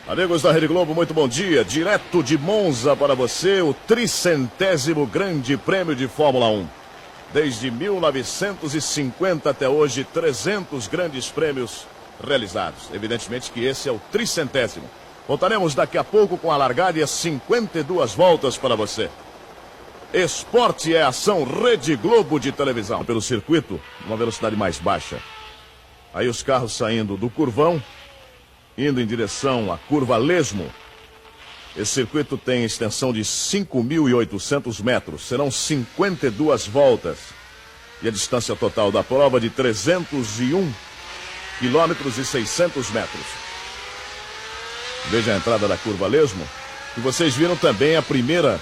Amigos da Rede Globo, muito bom dia. Direto de Monza para você, o 300º Grande Prêmio de Fórmula 1. Desde 1950 até hoje, 300 grandes prêmios realizados. Evidentemente que esse é o 300º. Voltaremos daqui a pouco com a largada e as 52 voltas para você. Esporte é ação, Rede Globo de televisão. Pelo circuito, uma velocidade mais baixa. Aí os carros saindo do curvão, indo em direção à curva Lesmo. Esse circuito tem extensão de 5.800 metros. Serão 52 voltas. E a distância total da prova de 301 quilômetros e 600 metros. Veja a entrada da curva Lesmo. E vocês viram também a primeira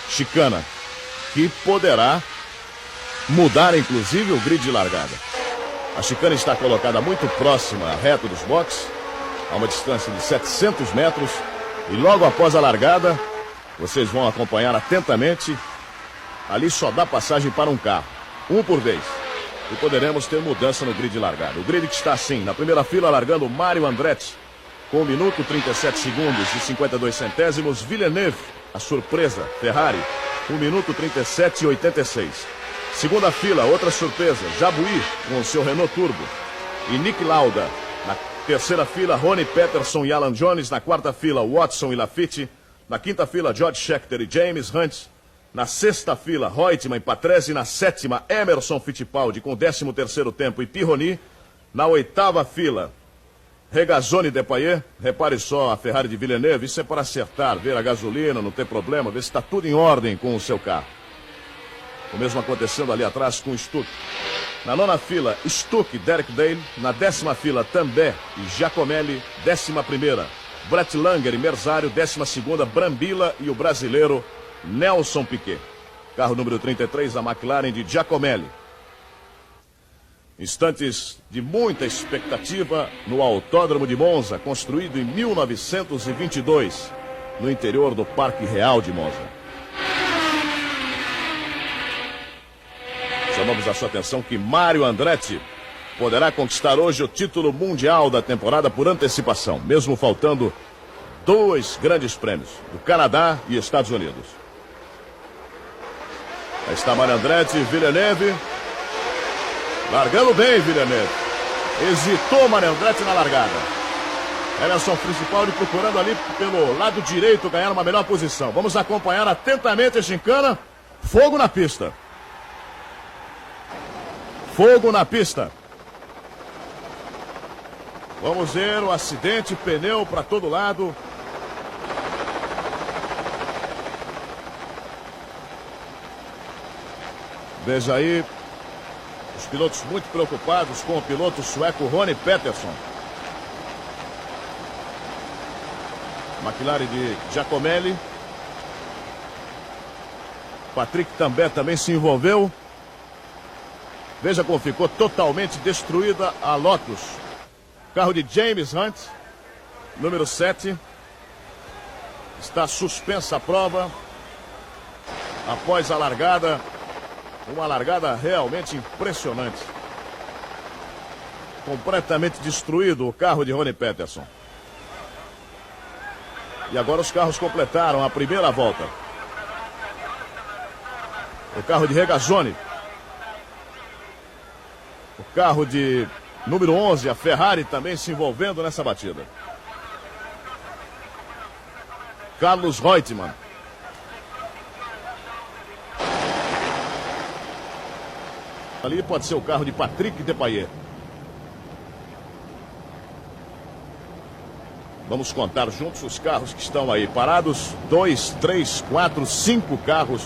chicana, que poderá mudar, inclusive, o grid de largada. A chicana está colocada muito próxima à reta dos boxes, a uma distância de 700 metros. E logo após a largada, vocês vão acompanhar atentamente. Ali só dá passagem para um carro, um por vez. E poderemos ter mudança no grid de largada. O grid que está assim, na primeira fila, largando Mário Andretti, com 1 minuto, 37 segundos e 52 centésimos. Villeneuve, a surpresa, Ferrari, 1 minuto, 37 e 86. Segunda fila, outra surpresa, Jabouille, com o seu Renault Turbo. E Nick Lauda. Na terceira fila, Ronnie Peterson e Alan Jones. Na quarta fila, Watson e Lafitte. Na quinta fila, George Scheckter e James Hunt. Na sexta fila, Reutemann e Patrese. Na sétima, Emerson Fittipaldi com o 13º tempo e Pironi. Na oitava fila, Regazzoni e Depailler. Repare só a Ferrari de Villeneuve. Isso é para acertar, ver a gasolina, não ter problema, ver se está tudo em ordem com o seu carro. O mesmo acontecendo ali atrás com o Stuck. Na nona fila, Stuck, Derek Dale. Na 10ª fila, També e Giacomelli. 11ª, Brett Langer e Merzario. 12ª, Brambilla e o brasileiro Nelson Piquet. Carro número 33, a McLaren de Giacomelli. Instantes de muita expectativa no Autódromo de Monza, construído em 1922, no interior do Parque Real de Monza. Chamamos a sua atenção que Mário Andretti poderá conquistar hoje o título mundial da temporada por antecipação, mesmo faltando 2 grandes prêmios, do Canadá e Estados Unidos. Aí está Mário Andretti, Villeneuve. Largando bem, Villeneuve. Hesitou Mário Andretti na largada. Emerson Fittipaldi procurando ali pelo lado direito ganhar uma melhor posição. Vamos acompanhar atentamente a gincana. Fogo na pista. Fogo na pista. Vamos ver o acidente, pneu para todo lado. Veja aí, os pilotos muito preocupados com o piloto sueco Ronnie Peterson. McLaren de Giacomelli. Patrick também se envolveu. Veja como ficou totalmente destruída a Lotus. Carro de James Hunt, número 7. Está suspensa a prova. Após a largada, uma largada realmente impressionante. Completamente destruído o carro de Ronnie Peterson. E agora os carros completaram a primeira volta. O carro de Regazzoni. O carro de número 11, a Ferrari, também se envolvendo nessa batida. Carlos Reutemann. Ali pode ser o carro de Patrick Depailler. Vamos contar juntos os carros que estão aí parados. 2, 3, 4, 5 carros.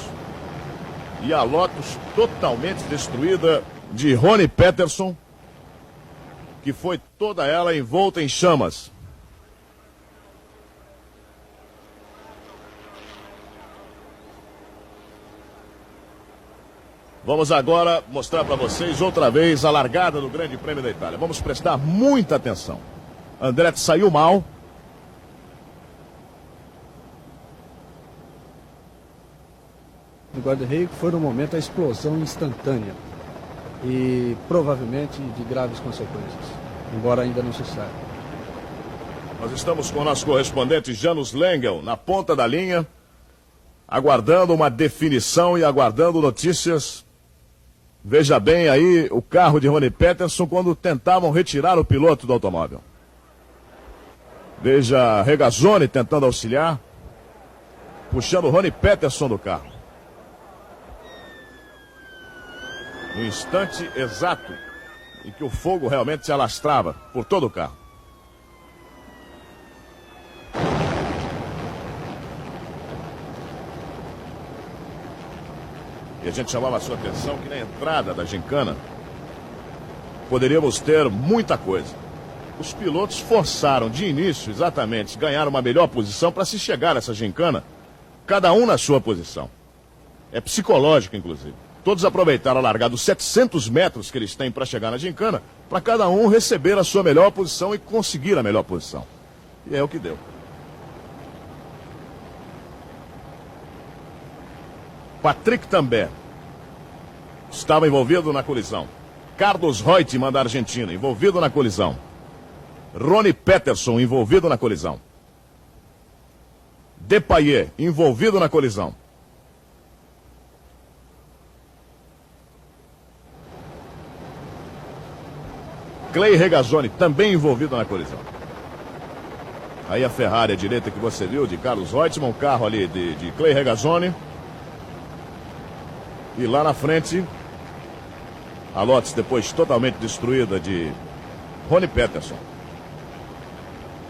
E a Lotus totalmente destruída de Ronnie Peterson, que foi toda ela envolta em chamas. Vamos agora mostrar para vocês outra vez a largada do Grande Prêmio da Itália. Vamos prestar muita atenção. Andretti saiu mal. No guarda-reio foi no momento a explosão instantânea e provavelmente de graves consequências, embora ainda não se saiba. Nós estamos com o nosso correspondente Janus Lengel na ponta da linha, aguardando uma definição e aguardando notícias. Veja bem aí o carro de Ronnie Peterson quando tentavam retirar o piloto do automóvel. Veja Regazzoni tentando auxiliar, puxando o Ronnie Peterson do carro. No instante exato em que o fogo realmente se alastrava por todo o carro. E a gente chamava a sua atenção que na entrada da gincana poderíamos ter muita coisa. Os pilotos forçaram de início exatamente ganhar uma melhor posição para se chegar a essa gincana, cada um na sua posição. É psicológico, inclusive. Todos aproveitaram a largada dos 700 metros que eles têm para chegar na gincana, para cada um receber a sua melhor posição e conseguir a melhor posição. E é o que deu. Patrick Tambay estava envolvido na colisão. Carlos Reutemann da Argentina, envolvido na colisão. Ronnie Peterson, envolvido na colisão. Depailler, envolvido na colisão. Clay Regazzoni, também envolvido na colisão. Aí a Ferrari à direita que você viu, de Carlos Reutemann, o carro ali de Clay Regazzoni. E lá na frente, a Lotus depois totalmente destruída de Ronnie Peterson.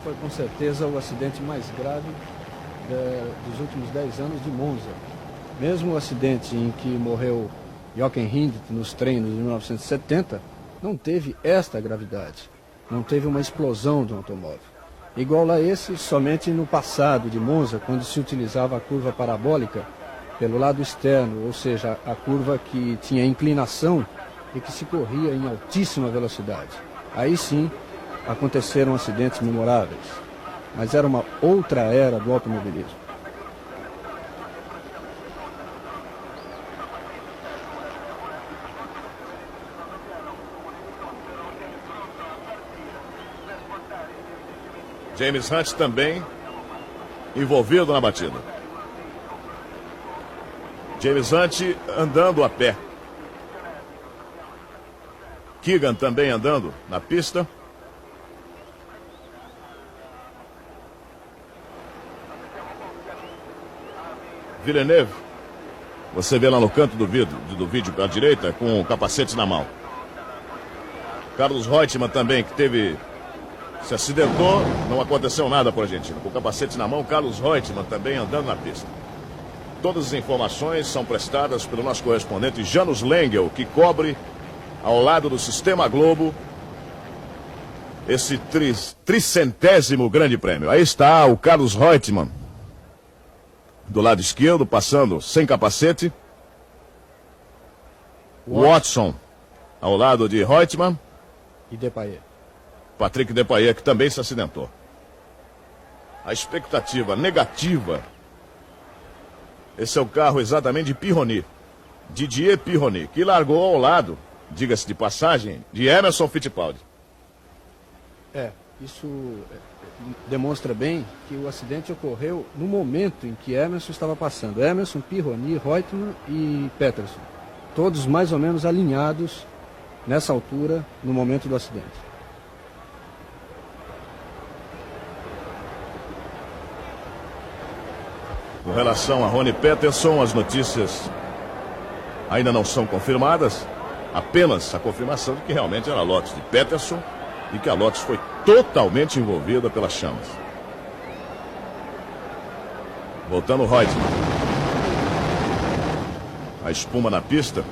Foi com certeza o acidente mais grave dos últimos 10 anos de Monza. Mesmo o acidente em que morreu Jochen Rindt nos treinos de 1970, não teve esta gravidade. Não teve uma explosão do automóvel. Igual a esse, somente no passado de Monza, quando se utilizava a curva parabólica pelo lado externo, ou seja, a curva que tinha inclinação e que se corria em altíssima velocidade. Aí sim, aconteceram acidentes memoráveis, mas era uma outra era do automobilismo. James Hunt também envolvido na batida. James Hunt andando a pé. Keegan também andando na pista. Villeneuve, você vê lá no canto do vídeo à direita, com o capacete na mão. Carlos Reutemann também, que se acidentou, não aconteceu nada para a Argentina. Com o capacete na mão, Carlos Reutemann também andando na pista. Todas as informações são prestadas pelo nosso correspondente Janus Lengel, que cobre ao lado do Sistema Globo esse tricentésimo grande prêmio. Aí está o Carlos Reutemann do lado esquerdo, passando sem capacete. Watson ao lado de Reutemann. E Depailler. Patrick Depailler, que também se acidentou. A expectativa negativa. Esse é o carro exatamente de Pironi, Didier Pironi, que largou ao lado, diga-se de passagem, de Emerson Fittipaldi. Isso demonstra bem que o acidente ocorreu no momento em que Emerson estava passando. Emerson, Pironi, Reutemann e Peterson. Todos mais ou menos alinhados nessa altura no momento do acidente. Com relação a Ronnie Peterson, as notícias ainda não são confirmadas. Apenas a confirmação de que realmente era a Lotus de Peterson e que a Lotus foi totalmente envolvida pelas chamas. Voltando o Reutemann. A espuma na pista.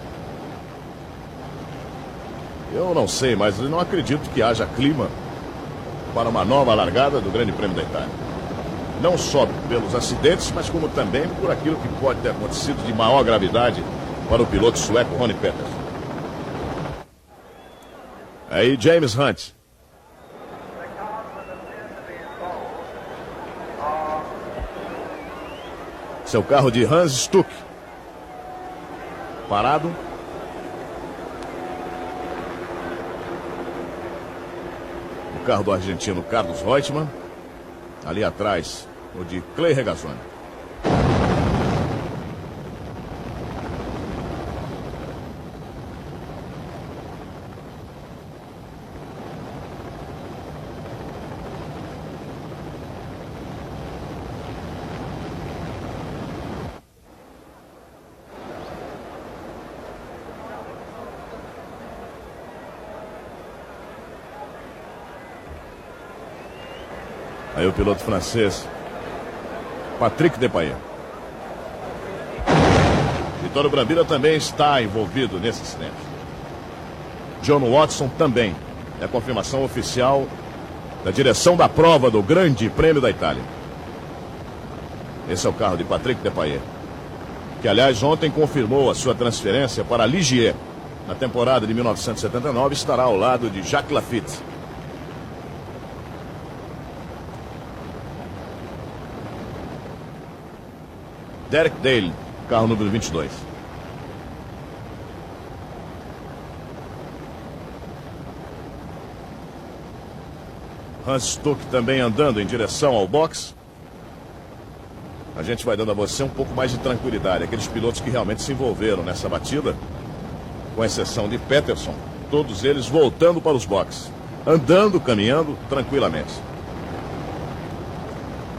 Eu não sei, mas eu não acredito que haja clima para uma nova largada do Grande Prêmio da Itália. Não só pelos acidentes, mas como também por aquilo que pode ter acontecido de maior gravidade para o piloto sueco Ronnie Peterson. Aí James Hunt. Seu carro de Hans Stuck. Parado. O carro do argentino Carlos Reutemann. Ali atrás, o de Clay Regazzoni. Aí o piloto francês, Patrick Depailler. Vittorio Brambilla também está envolvido nesse acidente. John Watson também. É a confirmação oficial da direção da prova do Grande Prêmio da Itália. Esse é o carro de Patrick Depailler, que aliás ontem confirmou a sua transferência para a Ligier. Na temporada de 1979 estará ao lado de Jacques Lafitte. Derek Dale, carro número 22. Hans Stuck também andando em direção ao box. A gente vai dando a você um pouco mais de tranquilidade. Aqueles pilotos que realmente se envolveram nessa batida, com exceção de Peterson, todos eles voltando para os boxes, andando, caminhando tranquilamente.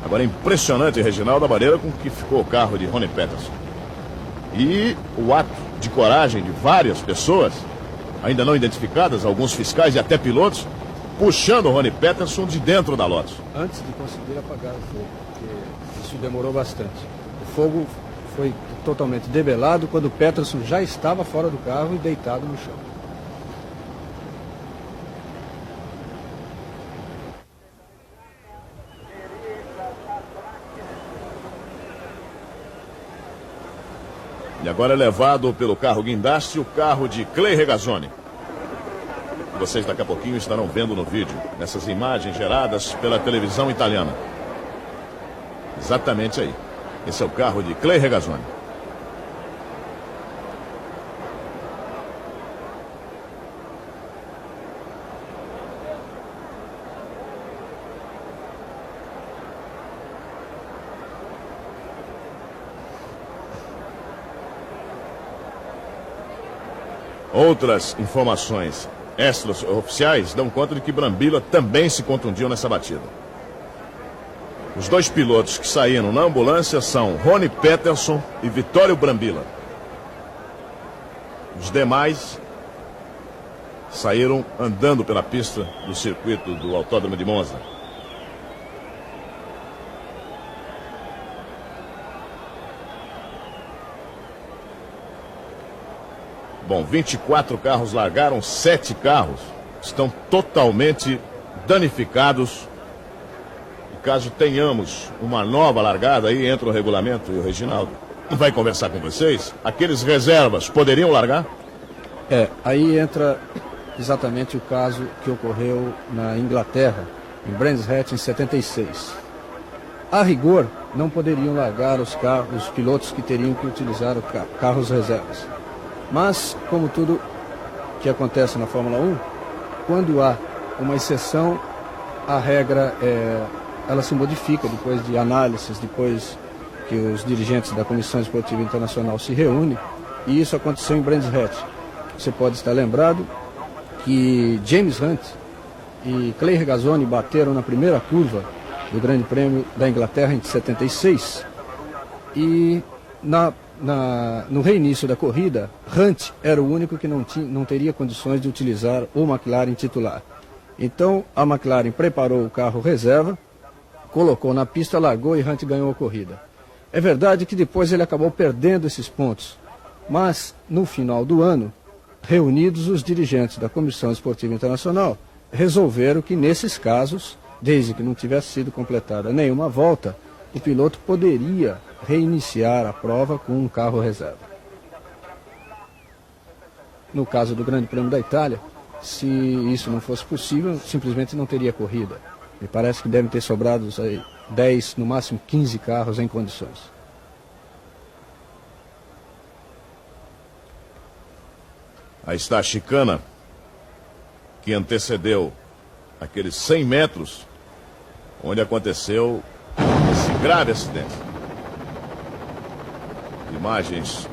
Agora é impressionante, Reginaldo, a maneira com que ficou o carro de Ronnie Peterson. E o ato de coragem de várias pessoas, ainda não identificadas, alguns fiscais e até pilotos, puxando o Ronnie Peterson de dentro da Lotus. Antes de conseguir apagar o fogo, porque isso demorou bastante. O fogo foi totalmente debelado quando o Peterson já estava fora do carro e deitado no chão. E agora é levado pelo carro guindaste o carro de Clay Regazzoni. Vocês daqui a pouquinho estarão vendo no vídeo, nessas imagens geradas pela televisão italiana. Exatamente aí. Esse é o carro de Clay Regazzoni. Outras informações extraoficiais dão conta de que Brambilla também se contundiu nessa batida. Os dois pilotos que saíram na ambulância são Ronnie Peterson e Vittorio Brambilla. Os demais saíram andando pela pista do circuito do Autódromo de Monza. Bom, 24 carros largaram, 7 carros estão totalmente danificados. E caso tenhamos uma nova largada, aí entra o regulamento e o Reginaldo vai conversar com vocês. Aqueles reservas poderiam largar? Aí entra exatamente o caso que ocorreu na Inglaterra, em Brands Hatch, em 76. A rigor, não poderiam largar os pilotos que teriam que utilizar carros reservas. Mas, como tudo que acontece na Fórmula 1, quando há uma exceção, a regra ela se modifica depois de análises, depois que os dirigentes da Comissão Esportiva Internacional se reúnem, e isso aconteceu em Brands Hatch. Você pode estar lembrado que James Hunt e Clay Regazzoni bateram na primeira curva do Grande Prêmio da Inglaterra em 76, e no reinício da corrida, Hunt era o único que não teria condições de utilizar o McLaren titular. Então, a McLaren preparou o carro reserva, colocou na pista, largou e Hunt ganhou a corrida. É verdade que depois ele acabou perdendo esses pontos, mas, no final do ano, reunidos os dirigentes da Comissão Esportiva Internacional, resolveram que, nesses casos, desde que não tivesse sido completada nenhuma volta, o piloto poderia reiniciar a prova com um carro reserva. No caso do Grande Prêmio da Itália, se isso não fosse possível, simplesmente não teria corrida. Me parece que devem ter sobrado aí 10, no máximo 15 carros em condições. Aí está a chicana que antecedeu aqueles 100 metros onde aconteceu esse grave acidente. Imagens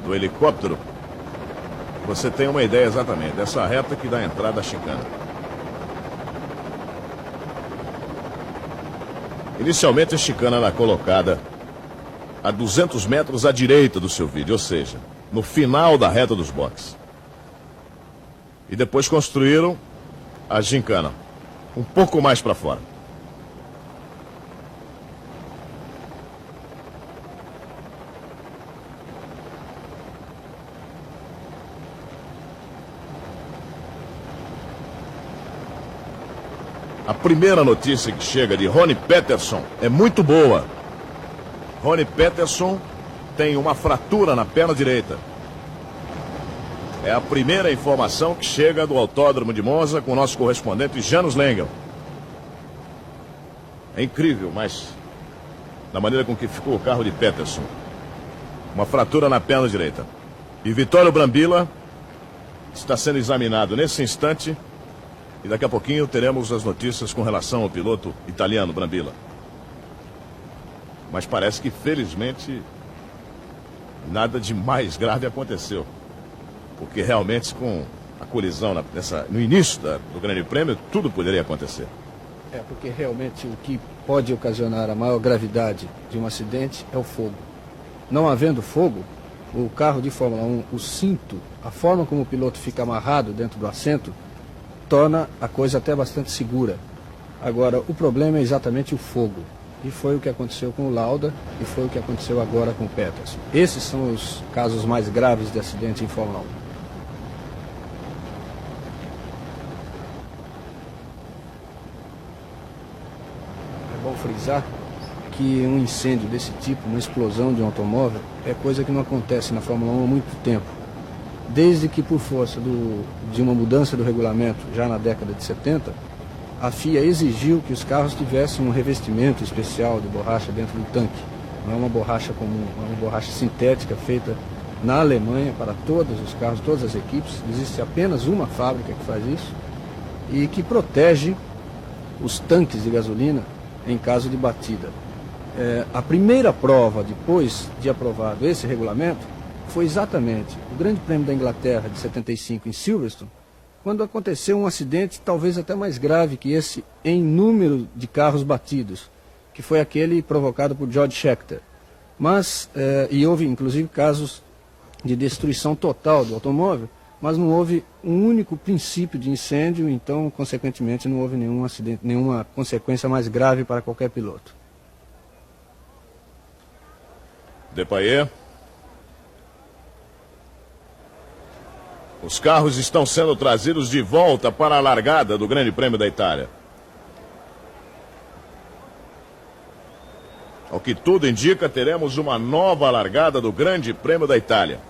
do helicóptero. Você tem uma ideia exatamente dessa reta que dá a entrada à chicana. Inicialmente a chicana era colocada a 200 metros à direita do seu vídeo, ou seja, no final da reta dos boxes. E depois construíram a gincana um pouco mais para fora. A primeira notícia que chega de Ronnie Peterson é muito boa. Ronnie Peterson tem uma fratura na perna direita. É a primeira informação que chega do Autódromo de Monza com o nosso correspondente Janos Lengel. É incrível, mas da maneira com que ficou o carro de Peterson. Uma fratura na perna direita. E Vittorio Brambilla está sendo examinado nesse instante. E daqui a pouquinho teremos as notícias com relação ao piloto italiano Brambilla. Mas parece que, felizmente, nada de mais grave aconteceu. Porque realmente, com a colisão no início do Grande Prêmio, tudo poderia acontecer. É, porque realmente o que pode ocasionar a maior gravidade de um acidente é o fogo. Não havendo fogo, o carro de Fórmula 1, o cinto, a forma como o piloto fica amarrado dentro do assento, torna a coisa até bastante segura. Agora, o problema é exatamente o fogo. E foi o que aconteceu com o Lauda e foi o que aconteceu agora com o Peterson. Esses são os casos mais graves de acidente em Fórmula 1. É bom frisar que um incêndio desse tipo, uma explosão de um automóvel, é coisa que não acontece na Fórmula 1 há muito tempo. Desde que, por força de uma mudança do regulamento, já na década de 70, a FIA exigiu que os carros tivessem um revestimento especial de borracha dentro do tanque. Não é uma borracha comum, é uma borracha sintética feita na Alemanha para todos os carros, todas as equipes. Existe apenas uma fábrica que faz isso e que protege os tanques de gasolina em caso de batida. A primeira prova, depois de aprovado esse regulamento, foi exatamente o Grande Prêmio da Inglaterra de 75 em Silverstone, quando aconteceu um acidente talvez até mais grave que esse em número de carros batidos, que foi aquele provocado por George Scheckter. E houve inclusive casos de destruição total do automóvel, mas não houve um único princípio de incêndio, então consequentemente não houve nenhum acidente, nenhuma consequência mais grave para qualquer piloto. Depailler. Os carros estão sendo trazidos de volta para a largada do Grande Prêmio da Itália. Ao que tudo indica, teremos uma nova largada do Grande Prêmio da Itália.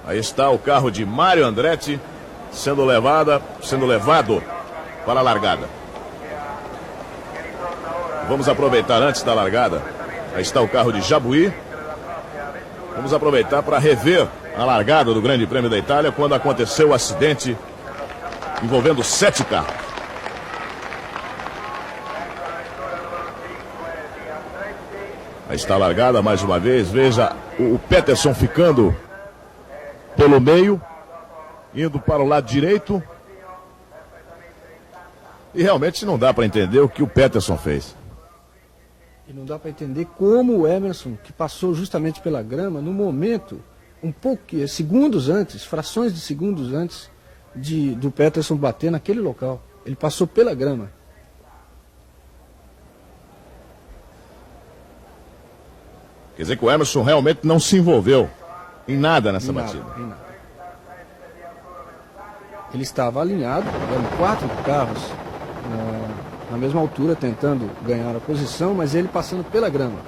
Aí está o carro de Mario Andretti sendo levado para a largada. Vamos aproveitar antes da largada. Aí está o carro de Jabouille. Vamos aproveitar para rever a largada do Grande Prêmio da Itália quando aconteceu o acidente envolvendo 7 carros. Aí está a largada mais uma vez. Veja o Peterson ficando pelo meio, indo para o lado direito. E realmente não dá para entender o que o Peterson fez. E não dá para entender como o Emerson, que passou justamente pela grama, no momento, segundos antes, frações de segundos antes do Peterson bater naquele local. Ele passou pela grama. Quer dizer que o Emerson realmente não se envolveu em nada nessa batida. Em nada. Ele estava alinhado, eram 4 carros na mesma altura, tentando ganhar a posição, mas ele passando pela grama.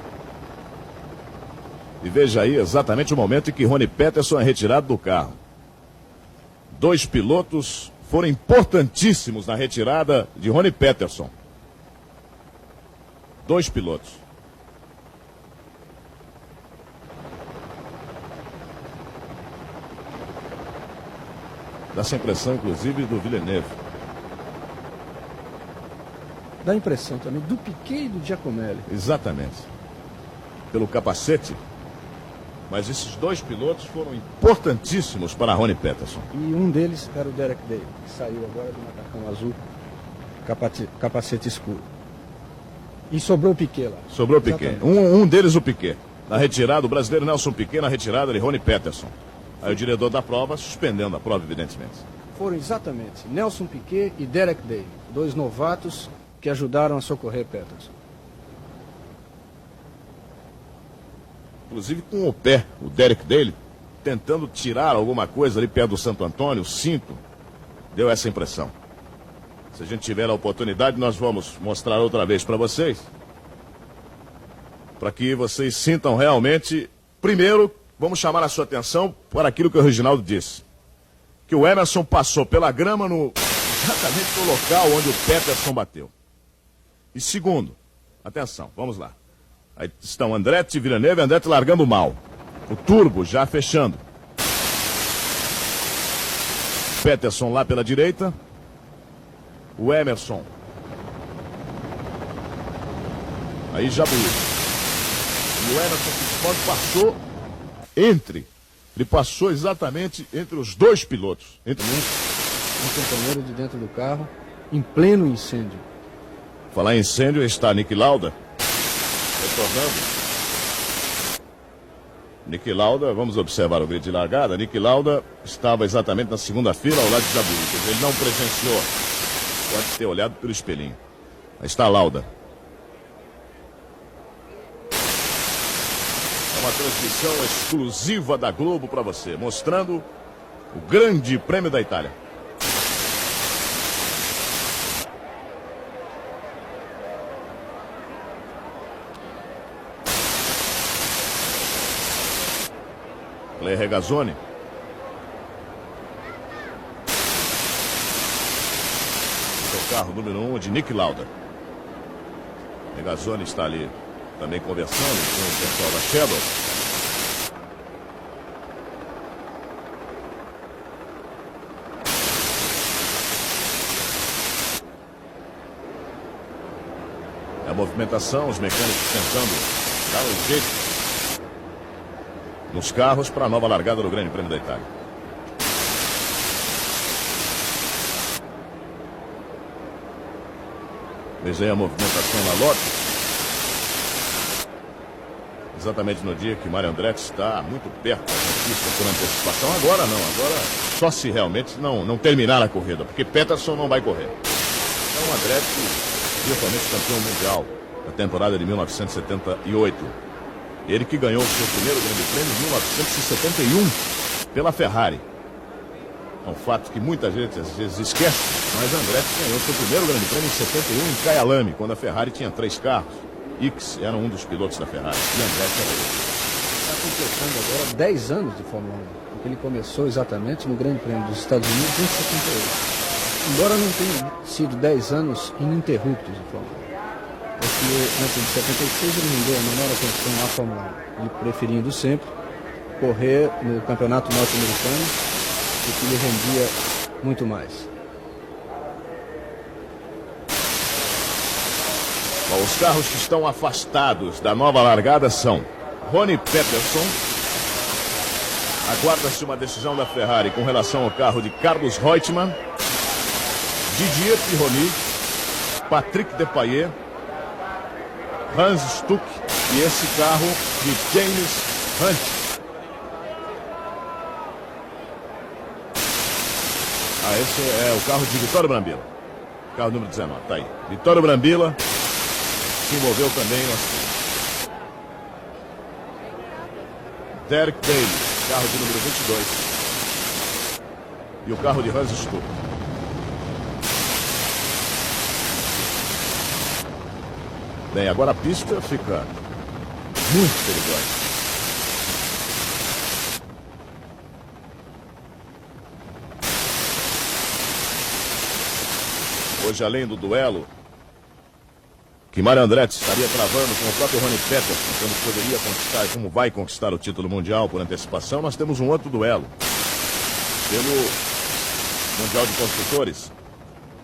E veja aí exatamente o momento em que Ronnie Peterson é retirado do carro. 2 pilotos foram importantíssimos na retirada de Ronnie Peterson. 2 pilotos. Dá essa impressão, inclusive, do Villeneuve. Dá a impressão também do Piquet e do Giacomelli. Exatamente. Pelo capacete. Mas esses dois pilotos foram importantíssimos para Ronnie Peterson. E um deles era o Derek Daly, que saiu agora do macacão azul, capacete escuro. E sobrou o Piquet lá. Sobrou o Piquet. Um deles o Piquet. Na retirada, o brasileiro Nelson Piquet na retirada de Ronnie Peterson. Aí o diretor da prova suspendendo a prova, evidentemente. Foram exatamente Nelson Piquet e Derek Daly, dois novatos que ajudaram a socorrer Peterson. Inclusive com o pé, o Derek Daly, tentando tirar alguma coisa ali perto do Santo Antônio, o cinto, deu essa impressão. Se a gente tiver a oportunidade, nós vamos mostrar outra vez para vocês, para que vocês sintam realmente. Primeiro, vamos chamar a sua atenção para aquilo que o Reginaldo disse, que o Emerson passou pela grama exatamente no local onde o Peterson bateu. E segundo, atenção, vamos lá. Aí estão Andretti, Villeneuve e Andretti largando mal. O turbo já fechando. Peterson lá pela direita. O Emerson. Aí Jabouille. E o Emerson Fittipaldi passou ele passou exatamente entre os dois pilotos. Um companheiro de dentro do carro, em pleno incêndio. Falar em incêndio, está Niki Lauda retornando. Niki Lauda, vamos observar o grid de largada. Niki Lauda estava exatamente na segunda fila ao lado de Jabouille. Ele não presenciou. Pode ter olhado pelo espelhinho. Aí está Lauda. Uma transmissão exclusiva da Globo para você, mostrando o Grande Prêmio da Itália. Clay Regazzoni. O carro número 1 de Niki Lauda. Regazzoni está ali também conversando com o pessoal da Shadow. É a movimentação, os mecânicos tentando dar um jeito nos carros para a nova largada do Grande Prêmio da Itália. Veja aí a movimentação na Lotus. Exatamente no dia que Mário Andretti está muito perto da conquista por antecipação. Agora não, agora só se realmente não terminar a corrida, porque Peterson não vai correr. Então Andretti, virtualmente campeão mundial da temporada de 1978. Ele que ganhou o seu primeiro grande prêmio em 1971 pela Ferrari. É um fato que muita gente às vezes esquece, mas Andretti ganhou seu primeiro grande prêmio em 71 em Kyalami, quando a Ferrari tinha 3 carros. Ickx era um dos pilotos da Ferrari e Andretti era ele. Está completando agora 10 anos de Fórmula 1, porque ele começou exatamente no Grande Prêmio dos Estados Unidos em 78. Embora não tenha sido 10 anos ininterruptos de Fórmula 1. Porque antes de 76 ele não deu a menor atenção à Fórmula 1. Ele preferindo sempre correr no campeonato norte-americano, que lhe rendia muito mais. Bom, os carros que estão afastados da nova largada são Ronnie Peterson. Aguarda-se uma decisão da Ferrari com relação ao carro de Carlos Reutemann, Didier Pironi, Patrick Depailler, Hans Stuck e esse carro de James Hunt. Esse é o carro de Vittorio Brambilla. Carro número 19, tá aí. Vittorio Brambilla se envolveu também no acidente. Derek Daly, carro de número 22. E o carro de Hans Stuck. Bem, agora a pista fica muito perigosa. Hoje, além do duelo que Mário Andretti estaria travando com o próprio Ronnie Peterson, quando poderia conquistar, como vai conquistar o título mundial por antecipação, nós temos um outro duelo pelo Mundial de Construtores,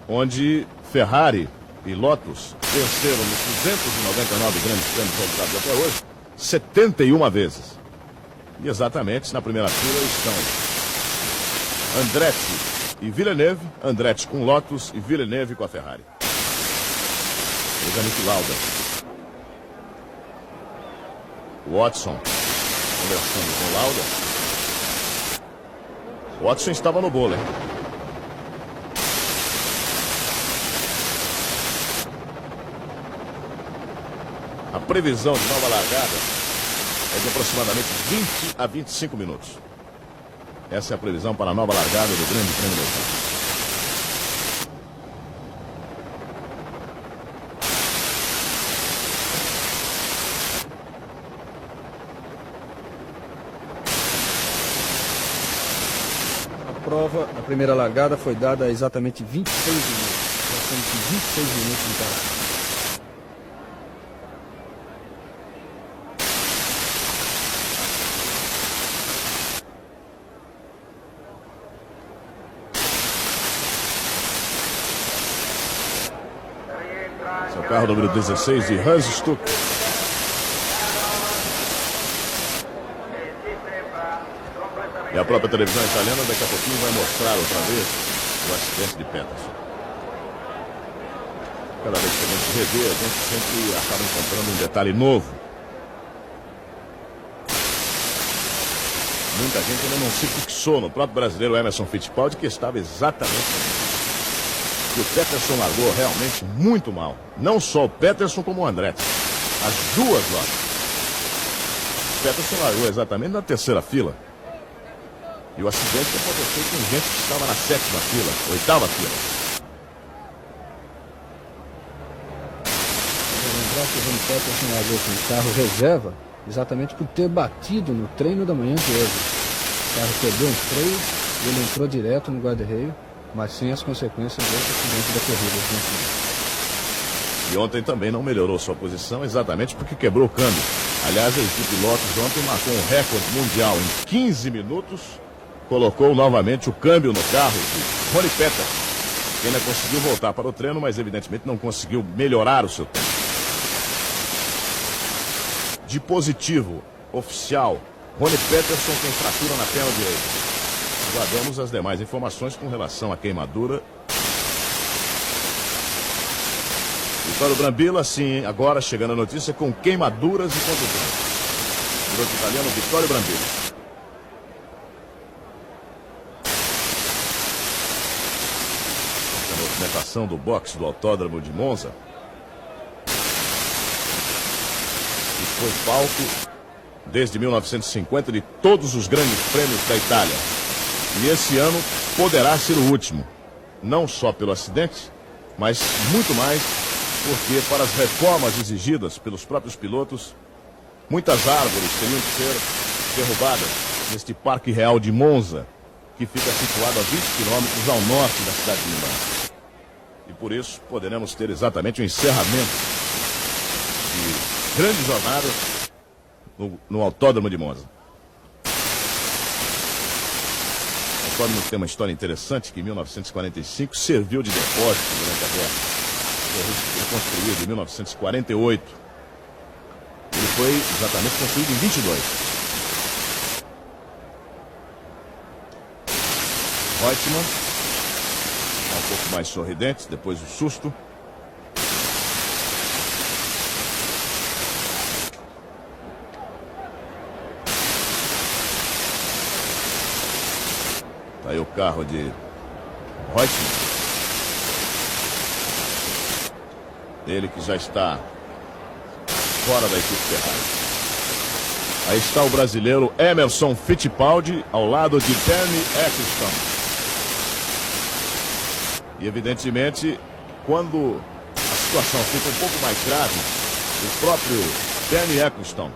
onde Ferrari e Lotus venceram nos 299 grandes prêmios realizados até hoje 71 vezes. E exatamente na primeira fila estão Andretti e Villeneuve, Andretti com Lotus e Villeneuve com a Ferrari. Nick Lauda. Watson conversando com Lauda. Watson estava no bolo, hein? A previsão de nova largada é de aproximadamente 20 a 25 minutos. Essa é a previsão para a nova largada do Grande Prêmio da Itália. A primeira largada foi dada a exatamente 26 minutos. Nós temos 26 minutos em cada. Esse é o carro número 16 de Hans Stuck. E a própria televisão italiana daqui a pouquinho vai mostrar outra vez o acidente de Peterson. Cada vez que a gente revê, a gente sempre acaba encontrando um detalhe novo. Muita gente ainda não se fixou no próprio brasileiro Emerson Fittipaldi, que estava exatamente e o Peterson largou realmente muito mal. Não só o Peterson como o Andretti. As duas lojas. O Peterson largou exatamente na terceira fila. E o acidente aconteceu com gente que estava na sétima fila, oitava fila. Lembrar que o Ron Peterson largou com o carro reserva exatamente por ter batido no treino da manhã de hoje. O carro quebrou um freio e ele entrou direto no guarda-reio, mas sem as consequências do acidente da corrida. E ontem também não melhorou sua posição exatamente porque quebrou o câmbio. Aliás, a equipe Lotus ontem marcou um recorde mundial em 15 minutos. Colocou novamente o câmbio no carro de Ronnie Peterson, que ainda conseguiu voltar para o treino, mas evidentemente não conseguiu melhorar o seu tempo. De positivo oficial, Ronnie Peterson tem fratura na perna direita. Aguardamos as demais informações com relação à queimadura. Vitório Brambilla, sim, agora chegando a notícia com queimaduras e contusões. Piloto italiano Vitório Brambilla. Movimentação do boxe do Autódromo de Monza, que foi palco desde 1950 de todos os grandes prêmios da Itália. E esse ano poderá ser o último, não só pelo acidente, mas muito mais porque, para as reformas exigidas pelos próprios pilotos, muitas árvores teriam que ser derrubadas neste Parque Real de Monza, que fica situado a 20 quilômetros ao norte da cidade de Milão. E por isso poderemos ter exatamente o encerramento de grande jornada no Autódromo de Monza. O autódromo tem uma história interessante que em 1945 serviu de depósito durante a guerra. Ele construído em 1948. Ele foi exatamente construído em 22. Reutemann, um pouco mais sorridente, depois do susto. Tá aí o carro de Reutemann. Ele que já está fora da equipe Ferrari. Aí está o brasileiro Emerson Fittipaldi ao lado de Bernie Ecclestone. E evidentemente, quando a situação fica um pouco mais grave, o próprio Bernie Ecclestone,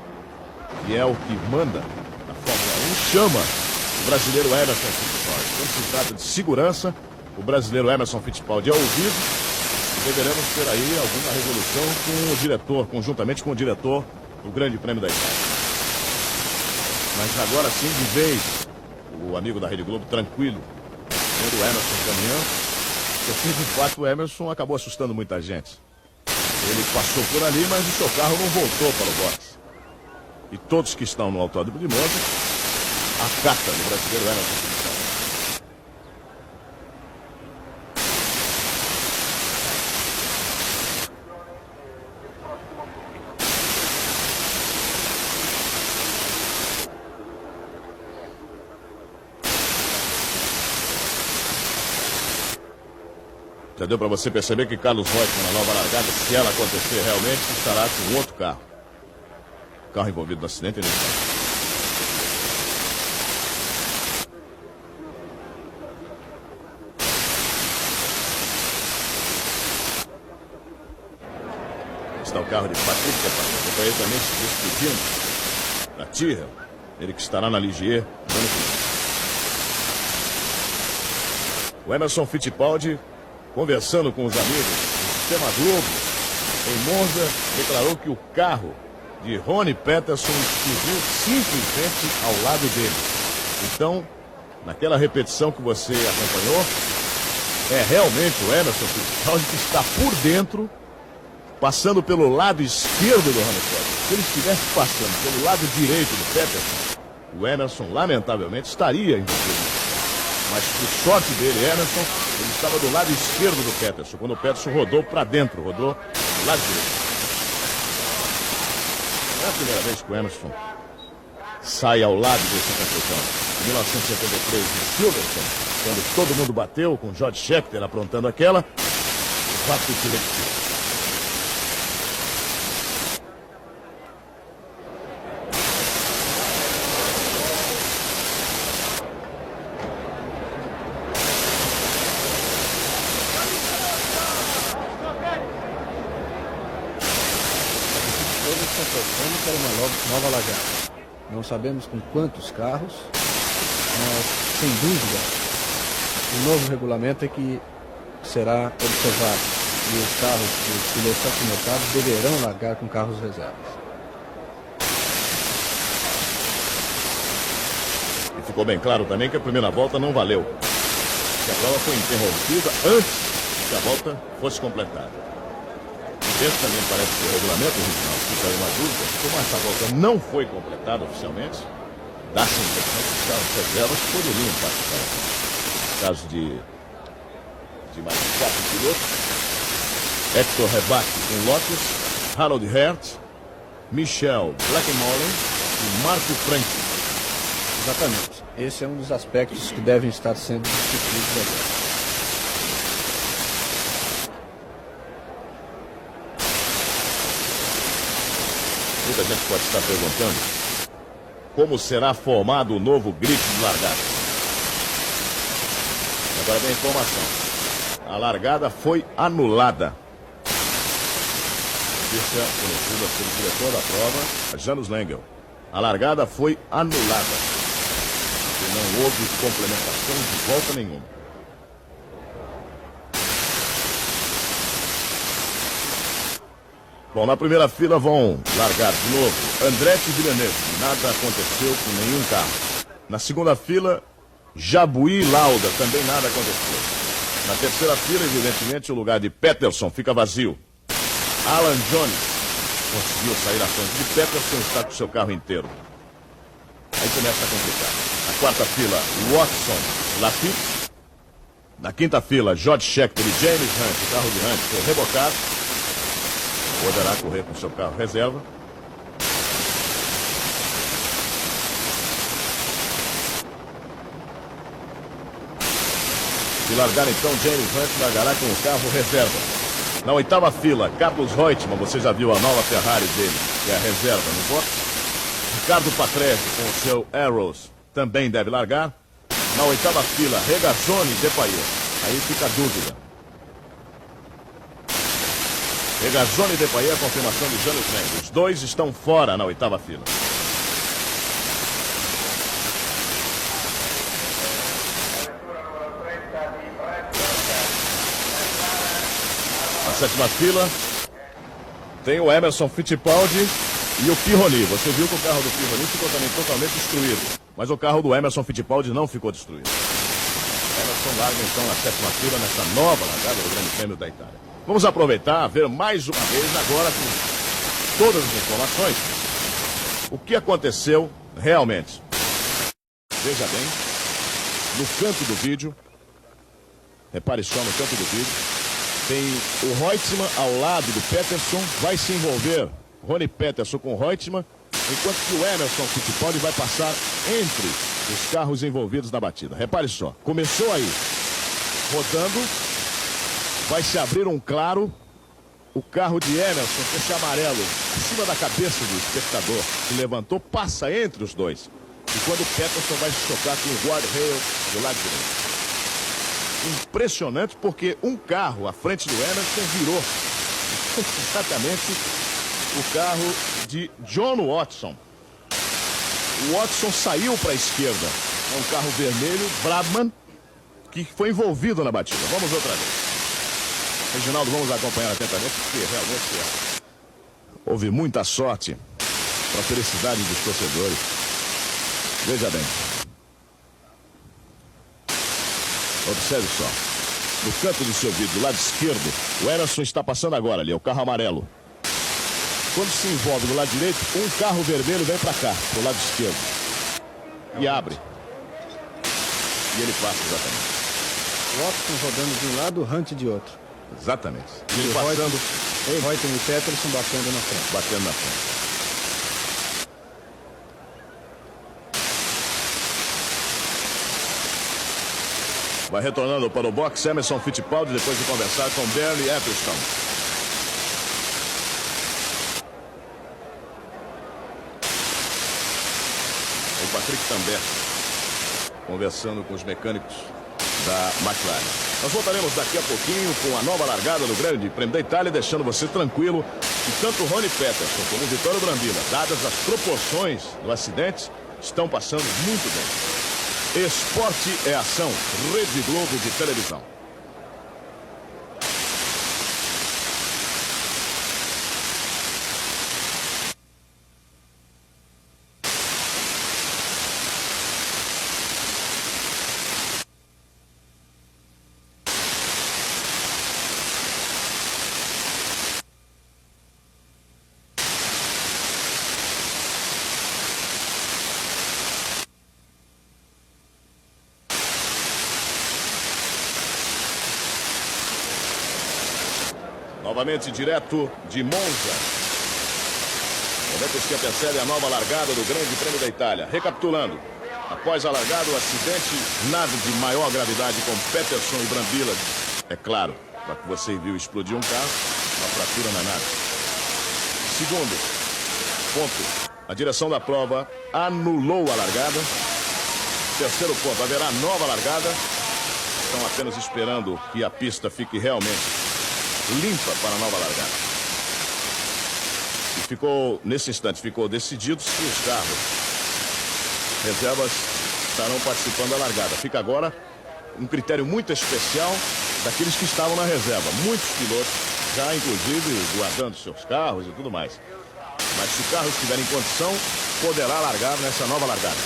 que é o que manda na Fórmula 1, chama o brasileiro Emerson Fittipaldi. Quando se trata de segurança, o brasileiro Emerson Fittipaldi é ouvido. Deveremos ter aí alguma resolução com o diretor, conjuntamente com o diretor do Grande Prêmio da Itália. Mas agora sim, de vez, o amigo da Rede Globo tranquilo, vendo o Emerson caminhando, Porque de fato o Emerson acabou assustando muita gente. Ele passou por ali, mas o seu carro não voltou para o boxe. E todos que estão no Autódromo de Monza acatam o brasileiro Emerson Fittipaldi. Já deu para você perceber que Carlos Reutemann, na nova largada, se ela acontecer realmente, estará com outro carro. O carro envolvido no acidente ele está. Está o carro de Patrick Depailler. Depailler também se despedindo da Tyrrell. Ele que estará na Ligier no ano que vem. O Emerson Fittipaldi, conversando com os amigos do Sistema Globo, em Monza, declarou que o carro de Ronnie Peterson explodiu simplesmente ao lado dele. Então, naquela repetição que você acompanhou, é realmente o Emerson Fittipaldi que está por dentro, passando pelo lado esquerdo do Ronnie Peterson. Se ele estivesse passando pelo lado direito do Peterson, o Emerson, lamentavelmente, estaria envolvido. Mas, por sorte dele, Emerson, ele estava do lado esquerdo do Peterson, quando o Peterson rodou para dentro, rodou do lado direito. Não é a primeira vez que o Emerson sai ao lado desse campeão. Em 1973, em Silverstone, quando todo mundo bateu, com George Scheckter aprontando aquela, o fato de direito. Para uma nova largada. Não sabemos com quantos carros, mas sem dúvida o novo regulamento é que será observado e os carros dos pilotos aclimatados deverão largar com carros reservas. E ficou bem claro também que a primeira volta não valeu, que a prova foi interrompida antes que a volta fosse completada. Esse também parece que o regulamento original fica aí uma dúvida. Como essa volta não foi completada oficialmente, dá-se a impressão que os carros reservas poderiam participar. No caso de mais 4 pilotos: Hector Rebaque com Lotus, Harold Hertz, Michel Blackmore e Marco Franchi. Exatamente. Esse é um dos aspectos que devem estar sendo discutidos agora. Muita gente pode estar perguntando como será formado o novo grid de largada. Agora tem a informação. A largada foi anulada. Notícia conhecida pelo diretor da prova, Janus Lengel. A largada foi anulada. E não houve complementação de volta nenhuma. Bom, na primeira fila vão largar de novo Andretti e Villeneuve. Nada aconteceu com nenhum carro. Na segunda fila, Jabuí e Lauda. Também nada aconteceu. Na terceira fila, evidentemente, o lugar de Peterson fica vazio. Alan Jones conseguiu sair à frente de Peterson e está com o seu carro inteiro. Aí começa a complicar. Na quarta fila, Watson, Lafitte. Na quinta fila, George Scheckter e James Hunt. O carro de Hunt foi rebocado. Poderá correr com seu carro reserva. Se largar então, James Hunt largará com o carro reserva. Na oitava fila, Carlos Reutemann, você já viu a nova Ferrari dele, que é a reserva no box. Ricardo Patrese com o seu Arrows também deve largar. Na oitava fila, Regazzoni e Depailler. Aí fica a dúvida. Regazzoni e Depailler, a confirmação de Janus Lengel. Os dois estão fora na oitava fila. Na sétima fila, tem o Emerson Fittipaldi e o Pironi. Você viu que o carro do Pironi ficou também totalmente destruído. Mas o carro do Emerson Fittipaldi não ficou destruído. Emerson Peterson larga então na 7ª fila nessa nova largada do Grande Prêmio da Itália. Vamos aproveitar, ver mais uma vez agora com todas as informações o que aconteceu realmente. Veja bem, no canto do vídeo, repare só no canto do vídeo, tem o Reutemann ao lado do Peterson, vai se envolver Ronnie Peterson com o Reutemann, enquanto que o Emerson Fittipaldi vai passar entre os carros envolvidos na batida. Repare só, começou aí, rodando, vai se abrir um claro, o carro de Emerson, esse amarelo, acima da cabeça do espectador, que levantou, passa entre os dois. E quando o Peterson vai se chocar com o guardrail do lado direito. Impressionante, porque um carro à frente do Emerson virou exatamente o carro de John Watson. O Watson saiu para a esquerda. É um carro vermelho, Brabham, que foi envolvido na batida. Vamos outra vez. Reginaldo, vamos acompanhar atentamente, porque realmente houve muita sorte para a felicidade dos torcedores. Veja bem. Observe só. No canto do seu vídeo, do lado esquerdo, o Emerson está passando agora ali, é o carro amarelo. Quando se envolve do lado direito, um carro vermelho vem para cá, pro lado esquerdo. E abre. E ele passa exatamente. O Watson rodando de um lado, o Hunt de outro. Exatamente. E ele passando, Reutemann e Peterson batendo na frente. Batendo na frente. Vai retornando para o box Emerson Fittipaldi depois de conversar com Bernie Ecclestone. O Patrick também conversando com os mecânicos da McLaren. Nós voltaremos daqui a pouquinho com a nova largada do Grande Prêmio da Itália, deixando você tranquilo. E tanto o Ronnie Peterson como o Vittorio Brambilla, dadas as proporções do acidente, estão passando muito bem. Esporte é ação, Rede Globo de televisão. Novamente direto de Monza. Momento que percebe a nova largada do Grande Prêmio da Itália. Recapitulando. Após a largada, o acidente, nada de maior gravidade com Peterson e Brambilla. É claro, para que você viu explodir um carro, uma fratura não é nada. Segundo ponto, a direção da prova anulou a largada. Terceiro ponto, haverá nova largada. Estão apenas esperando que a pista fique realmente limpa para a nova largada. E ficou, nesse instante, ficou decidido se os carros reservas estarão participando da largada. Fica agora um critério muito especial daqueles que estavam na reserva. Muitos pilotos já, inclusive, guardando seus carros e tudo mais. Mas se o carro estiver em condição, poderá largar nessa nova largada.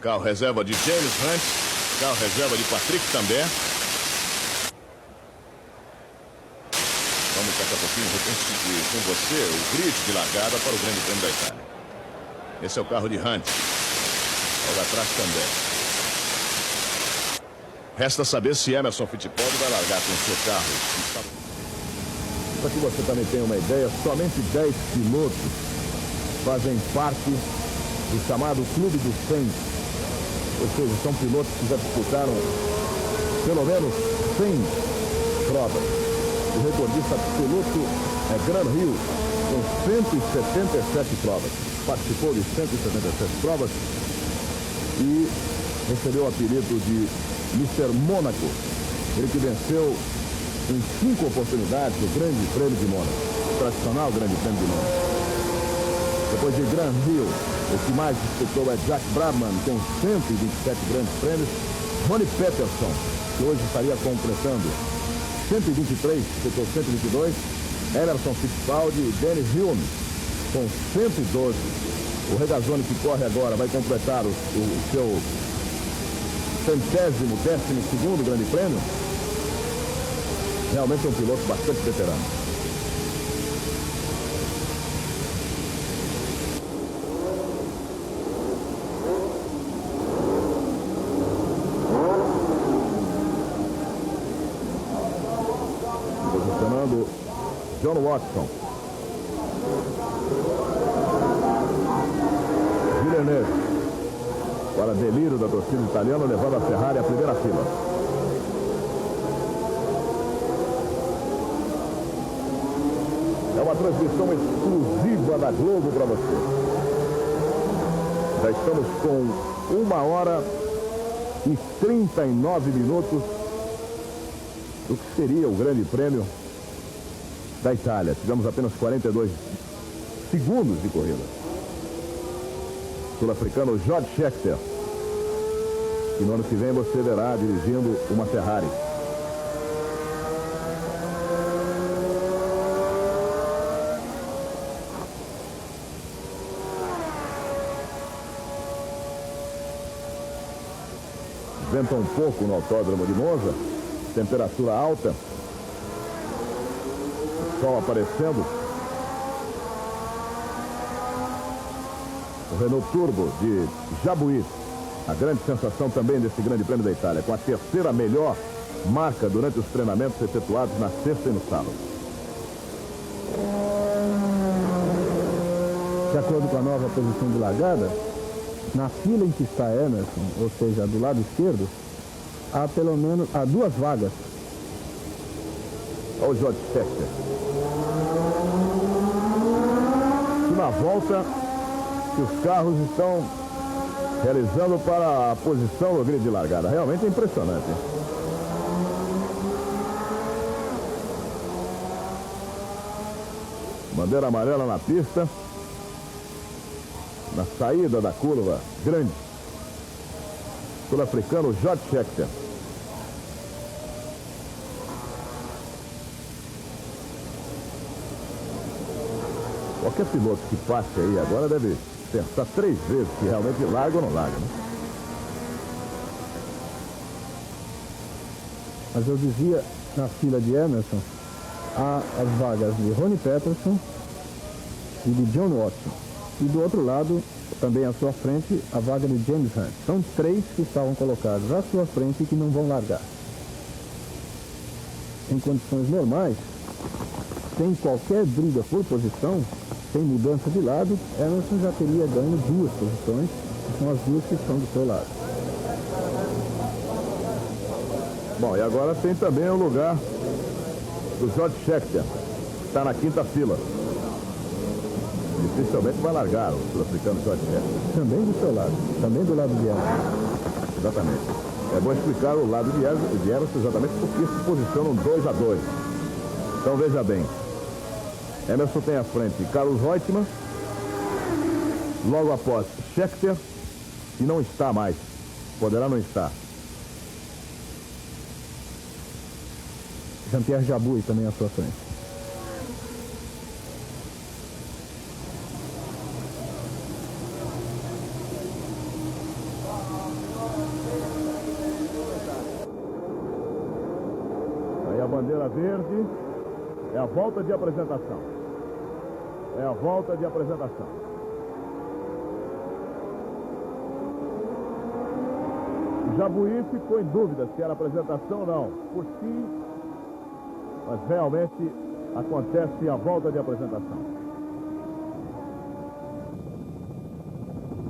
Carro reserva de James Hunt, carro reserva de Patrick também. Vamos daqui a pouquinho reconstituir com você o grid de largada para o Grande Prêmio da Itália. Esse é o carro de Hunt. Logo atrás também. Resta saber se Emerson Fittipaldi vai largar com o seu carro. Para que você também tenha uma ideia, somente 10 pilotos fazem parte do chamado Clube dos 100. Ou seja, são pilotos que já disputaram pelo menos 100 provas. O recordista absoluto é Graham Hill, com 177 provas. Participou de 177 provas e recebeu o apelido de Mr. Mônaco. Ele que venceu em 5 oportunidades o Grande Prêmio de Mônaco, o tradicional Grande Prêmio de Mônaco. Depois de Graham Hill, o que mais disputou é Jack Brabham, com 127 grandes prêmios. Ronnie Peterson, que hoje estaria completando 123, disputou 122. Emerson Fittipaldi e Dennis Hulme, com 112. O Regazzoni, que corre agora, vai completar o seu 112º Grande Prêmio. Realmente é um piloto bastante veterano. Posicionando John Watson. Villeneuve, para delírio da torcida italiana, levando a Ferrari à primeira fila. É uma transmissão exclusiva da Globo para você. Já estamos com 1h39 do que seria o Grande Prêmio da Itália. Tivemos apenas 42 segundos de corrida. Sul-africano George Scheckter, que no ano que vem você verá dirigindo uma Ferrari. Venta um pouco no Autódromo de Monza, temperatura alta, sol aparecendo. O Renault Turbo de Jabuí, a grande sensação também desse Grande Prêmio da Itália, com a terceira melhor marca durante os treinamentos efetuados na sexta e no sábado. De acordo com a nova posição de largada, na fila em que está Emerson, ou seja, do lado esquerdo, há pelo menos duas vagas. Olha o George Scheckter. E na volta que os carros estão realizando para a posição do grid de largada. Realmente é impressionante. Bandeira amarela na pista. Na saída da curva grande. Sul-africano George Scheckter. Qualquer piloto que passe aí agora deve pensar 3 vezes se realmente larga ou não larga, né? Mas eu dizia, na fila de Emerson, há as vagas de Ronnie Peterson e de John Watson. E do outro lado, também à sua frente, a vaga de James Hunt. São 3 que estavam colocados à sua frente e que não vão largar. Em condições normais, sem qualquer briga por posição, sem mudança de lado, Emerson já teria ganho 2 posições, que são as 2 que estão do seu lado. Bom, e agora tem também o lugar do George Scheckter, que está na 5ª fila. Dificilmente vai largar o sul-africano George Scheckter. Também do seu lado, também do lado de Emerson. Exatamente. É bom explicar o lado de Emerson exatamente porque se posicionam 2-2. Então veja bem. Emerson tem à frente Carlos Reutemann, logo após Scheckter, e não está mais, poderá não estar. Jean-Pierre Jabouille também à sua frente. Aí a bandeira verde. É a volta de apresentação. É a volta de apresentação. O Jabouille ficou em dúvida se era apresentação ou não. Por si, mas realmente acontece a volta de apresentação.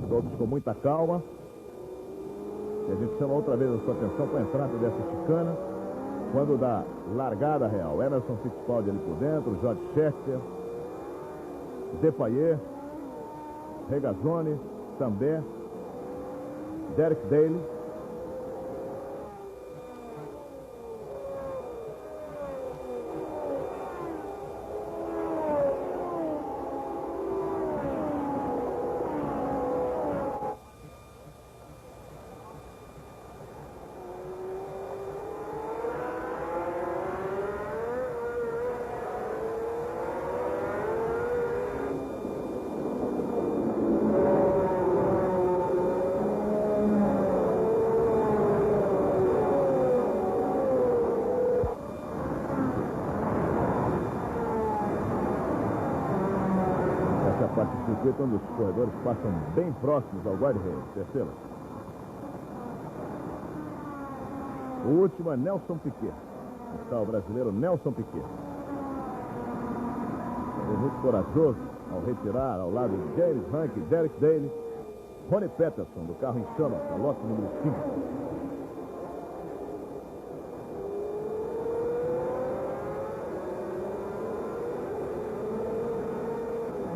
Todos com muita calma. E a gente chama outra vez a sua atenção para a entrada dessa chicana. Quando dá largada real, Emerson Fittipaldi ali por dentro, George Scheckter, Depailler, Regazzoni, Também, Derek Daly. circuito onde os corredores passam bem próximos ao guarda-reio. Terceiro. O último é Nelson Piquet. Está o brasileiro Nelson Piquet. Foi muito corajoso ao retirar ao lado de James Hunt, Derek Daly, Ronnie Peterson, do carro em chamas, a lote número 5.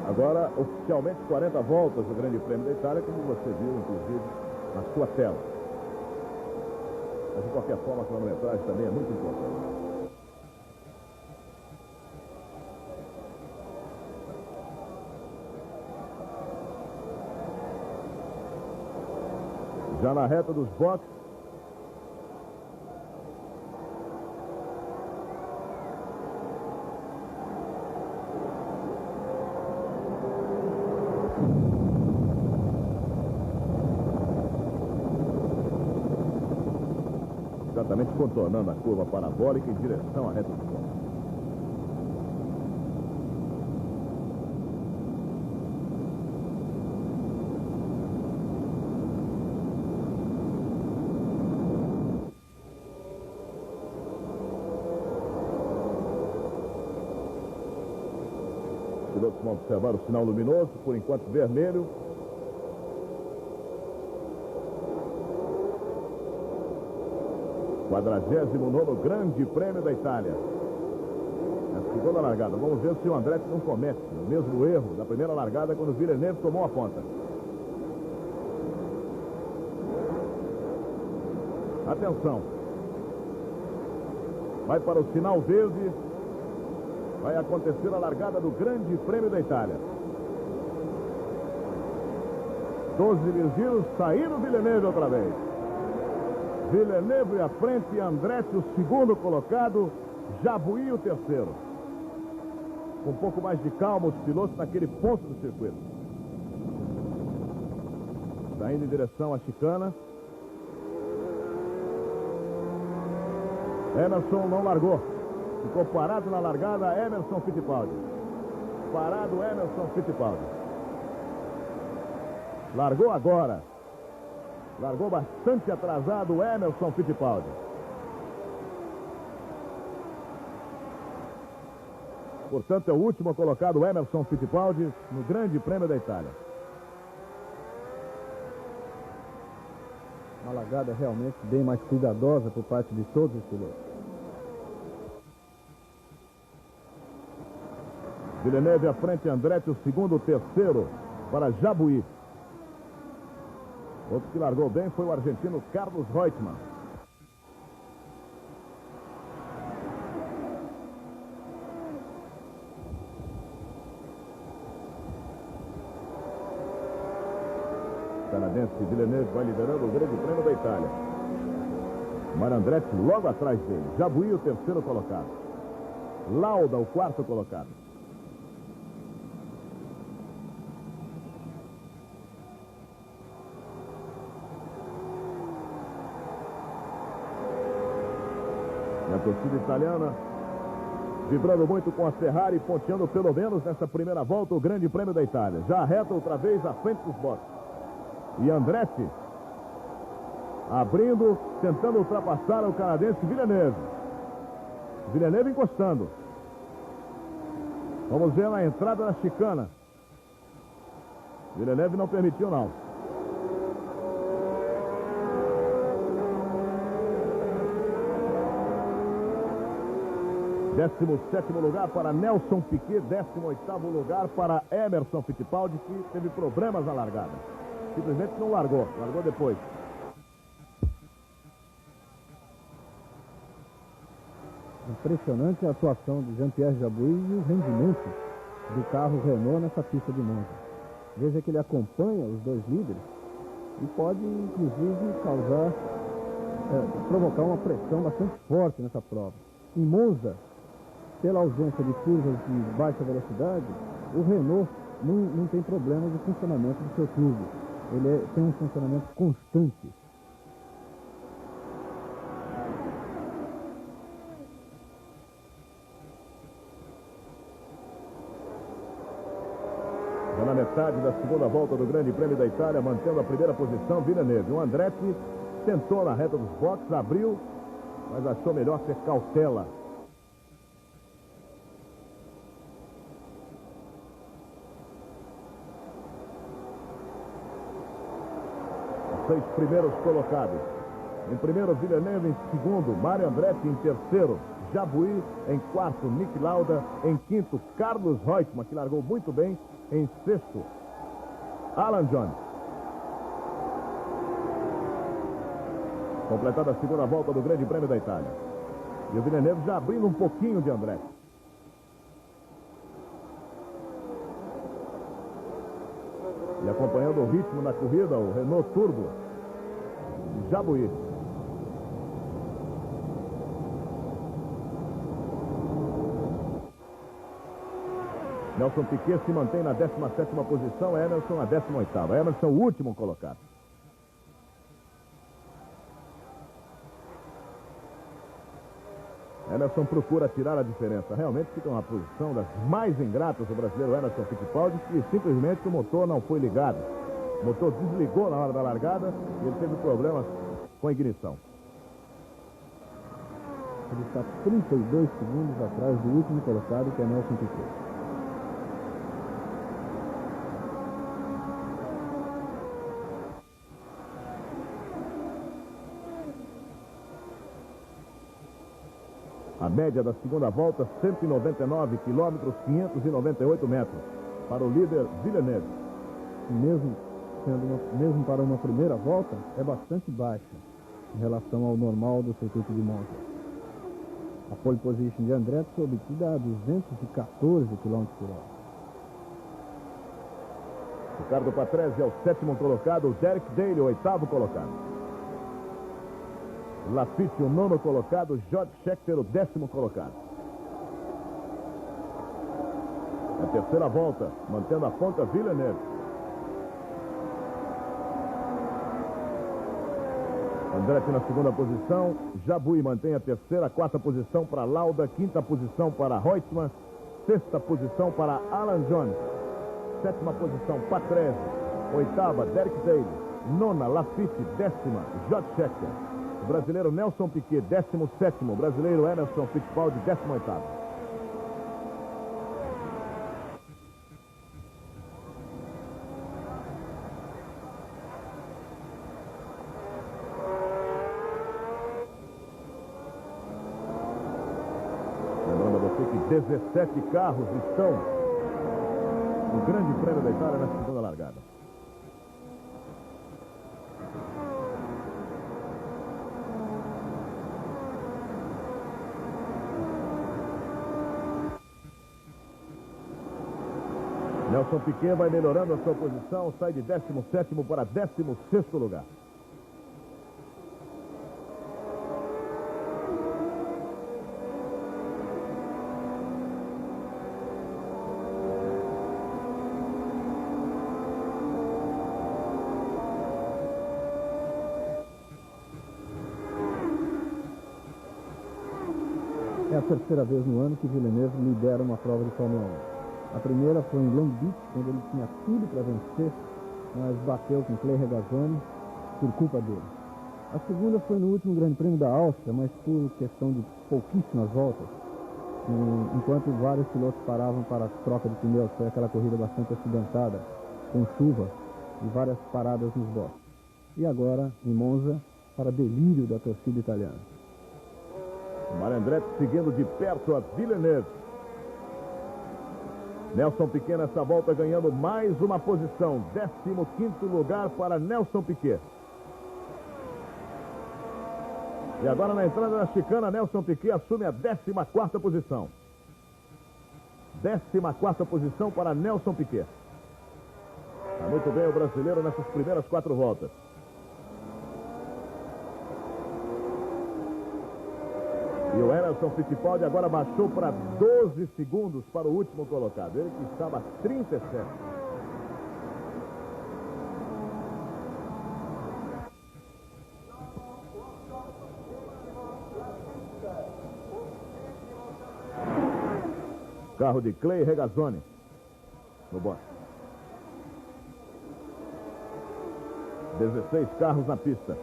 Agora, oficialmente, 40 voltas do Grande Prêmio da Itália, como você viu, inclusive, na sua tela. Mas, de qualquer forma, a cronometragem também é muito importante. Já na reta dos boxes, exatamente contornando a curva parabólica em direção à reta dos boxes. Os pilotos vão observar o sinal luminoso, por enquanto vermelho. (49º Grande Prêmio da Itália. Na segunda largada, vamos ver se o Andretti não comete o mesmo erro da primeira largada quando o Villeneuve tomou a ponta. Atenção. Vai para o sinal verde. Vai acontecer a largada do Grande Prêmio da Itália. 12 giros, saíram o Villeneuve outra vez. Villeneuve à frente e Andretti o segundo colocado, Jabouille o terceiro. Com um pouco mais de calma os pilotos naquele ponto do circuito. Está indo em direção à chicana. Emerson não largou. Ficou parado na largada Emerson Fittipaldi. Parado Emerson Fittipaldi. Largou agora. Largou bastante atrasado o Emerson Fittipaldi. Portanto, é o último colocado, o Emerson Fittipaldi, no Grande Prêmio da Itália. Uma largada realmente bem mais cuidadosa por parte de todos os pilotos. Villeneuve à frente, Andretti o segundo, o terceiro para Jabouille. Outro que largou bem foi o argentino Carlos Reutemann. O canadense Villeneuve vai liderando o Grande Prêmio da Itália. Mário Andretti logo atrás dele. Jabouille o terceiro colocado. Lauda o quarto colocado. A torcida italiana vibrando muito com a Ferrari, ponteando pelo menos nessa primeira volta o Grande Prêmio da Itália. Já reta outra vez à frente dos boxes. E Andretti abrindo, tentando ultrapassar o canadense Villeneuve. Villeneuve encostando. Vamos ver na entrada da chicana. Villeneuve não permitiu, não. 17º lugar para Nelson Piquet, 18º lugar para Emerson Fittipaldi, que teve problemas na largada. Simplesmente não largou, largou depois. Impressionante a atuação de Jean-Pierre Jabouille e o rendimento do carro Renault nessa pista de Monza. Veja que ele acompanha os dois líderes e pode, inclusive, provocar uma pressão bastante forte nessa prova. Em Monza, pela ausência de curvas de baixa velocidade, o Renault não tem problema de funcionamento do seu turbo. Ele tem um funcionamento constante. Já na metade da segunda volta do Grande Prêmio da Itália, mantendo a primeira posição, Villeneuve. O Andretti tentou na reta dos boxes, abriu, mas achou melhor ter cautela. Os 6 primeiros colocados. Em primeiro, Villeneuve. Em segundo, Mário Andretti. Em terceiro, Jabouille. Em quarto, Nick Lauda. Em quinto, Carlos Reutemann, que largou muito bem. Em sexto, Alan Jones. Completada a segunda volta do Grande Prêmio da Itália. E o Villeneuve já abrindo um pouquinho de Andretti. E acompanhando o ritmo na corrida, o Renault Turbo Jabouille. Nelson Piquet se mantém na 17ª posição, Emerson na 18ª. Emerson, o último colocado. Emerson procura tirar a diferença. Realmente fica uma posição das mais ingratas do brasileiro Emerson Fittipaldi, que simplesmente o motor não foi ligado. O motor desligou na hora da largada e ele teve problemas com a ignição. Ele está 32 segundos atrás do último colocado, que é Nelson Piquet. A média da segunda volta, 199 quilômetros, 598 metros. Para o líder Villeneuve. Mesmo para uma primeira volta, é bastante baixa em relação ao normal do circuito de Monza. A pole position de Andretti foi obtida a 214 km por hora. Ricardo Patrese é o 7º colocado, o Derek Daly, o 8º colocado. Lafitte, o 9º colocado, George Scheckter, o 10º colocado. A terceira volta, mantendo a ponta Villeneuve. Andretti na segunda posição, Jabouille mantém a terceira, 4ª posição para Lauda, 5ª posição para Reutemann, 6ª posição para Alan Jones, 7ª posição Patrese, 8ª Derek Daly, 9ª Lafitte, 10ª George Scheckter. O brasileiro Nelson Piquet, 17º. O brasileiro Emerson Fittipaldi, 18º. Lembrando a você que 17 carros estão no Grande Prêmio da Itália na segunda largada. Nelson Piquet vai melhorando a sua posição, sai de 17º para 16º lugar. É a terceira vez no ano que Villeneuve lidera uma prova de Fórmula 1. A primeira foi em Long Beach, quando ele tinha tudo para vencer, mas bateu com Clay Regazzoni por culpa dele. A segunda foi no último Grande Prêmio da Áustria, mas por questão de pouquíssimas voltas, enquanto vários pilotos paravam para a troca de pneus. Foi aquela corrida bastante acidentada, com chuva e várias paradas nos boxes. E agora, em Monza, para delírio da torcida italiana. Mário Andretti seguindo de perto a Villeneuve. Nelson Piquet nessa volta ganhando mais uma posição. 15º lugar para Nelson Piquet. E agora na entrada da chicana, Nelson Piquet assume a 14ª posição. 14ª posição para Nelson Piquet. Está muito bem o brasileiro nessas primeiras 4 voltas. E o Emerson Fittipaldi agora baixou para 12 segundos para o último colocado. Ele que estava a 37. Carro de Clay Regazzoni no boxe. 16 carros na pista.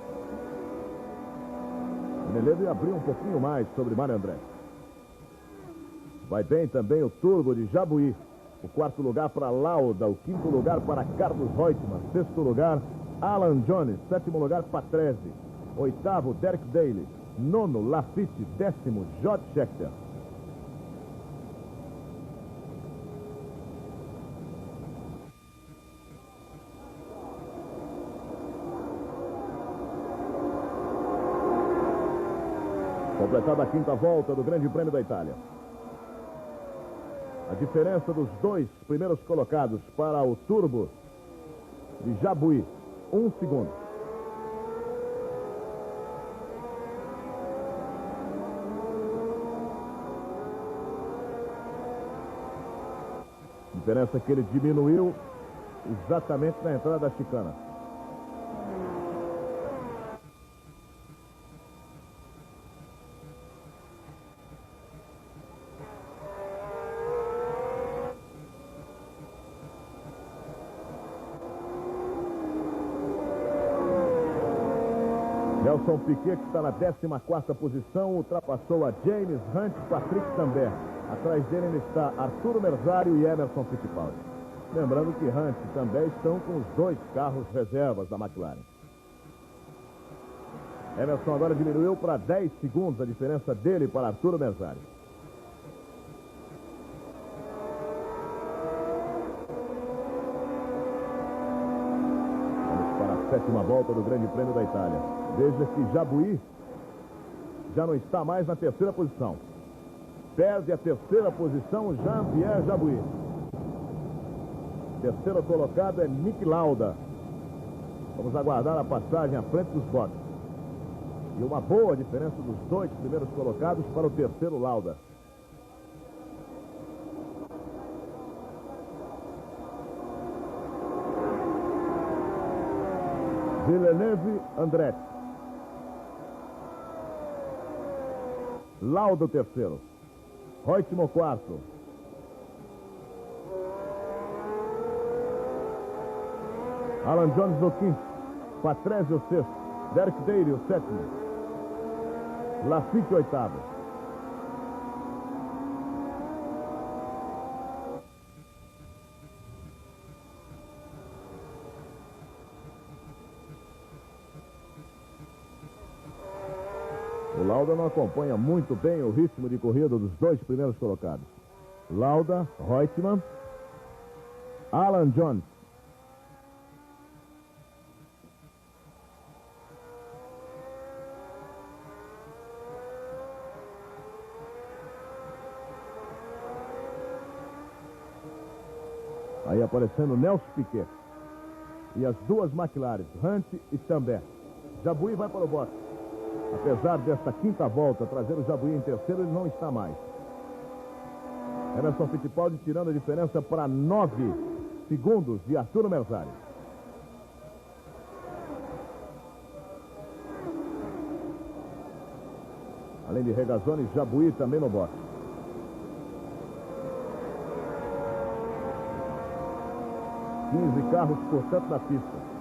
Villeneuve abriu um pouquinho mais sobre Mário Andretti. Vai bem também o turbo de Jabouille. O quarto lugar para Lauda, o quinto lugar para Carlos Reutemann, sexto lugar Alan Jones, sétimo lugar Patrese, oitavo Derek Daly, nono Lafitte, décimo George Scheckter. Completada a quinta volta do Grande Prêmio da Itália. A diferença dos dois primeiros colocados para o turbo de Jabouille, 1 segundo. Diferença que ele diminuiu exatamente na entrada da chicana. Nelson Piquet, que está na 14ª posição, ultrapassou a James Hunt e Patrick Tambay. Atrás dele ainda está Arturo Merzario e Emerson Fittipaldi. Lembrando que Hunt e Tambay estão com os dois carros reservas da McLaren. Emerson agora diminuiu para 10 segundos a diferença dele para Arturo Merzario. Vamos para a sétima volta do Grande Prêmio da Itália. Veja que Jabouille já não está mais na terceira posição. Perde a terceira posição Jean-Pierre Jabouille. Terceiro colocado é Nick Lauda. Vamos aguardar a passagem à frente dos boxes. E uma boa diferença dos dois primeiros colocados para o terceiro Lauda. Villeneuve, Andretti. Lauda o terceiro. Reutemann o quarto. Alan Jones o quinto. Patrese o sexto. Derek Daly o sétimo. Lafitte o oitavo. O Lauda não acompanha muito bem o ritmo de corrida dos dois primeiros colocados. Lauda, Reutemann, Alan Jones. Aí aparecendo Nelson Piquet. E as duas McLaren, Hunt e Tambay. Jabouille vai para o boxe. Apesar desta quinta volta trazer o Jabouille em terceiro, ele não está mais. Emerson Fittipaldi tirando a diferença para 9 segundos de Arturo Merzario. Além de Regazzoni, Jabouille também no boxe. E carros, portanto, na pista.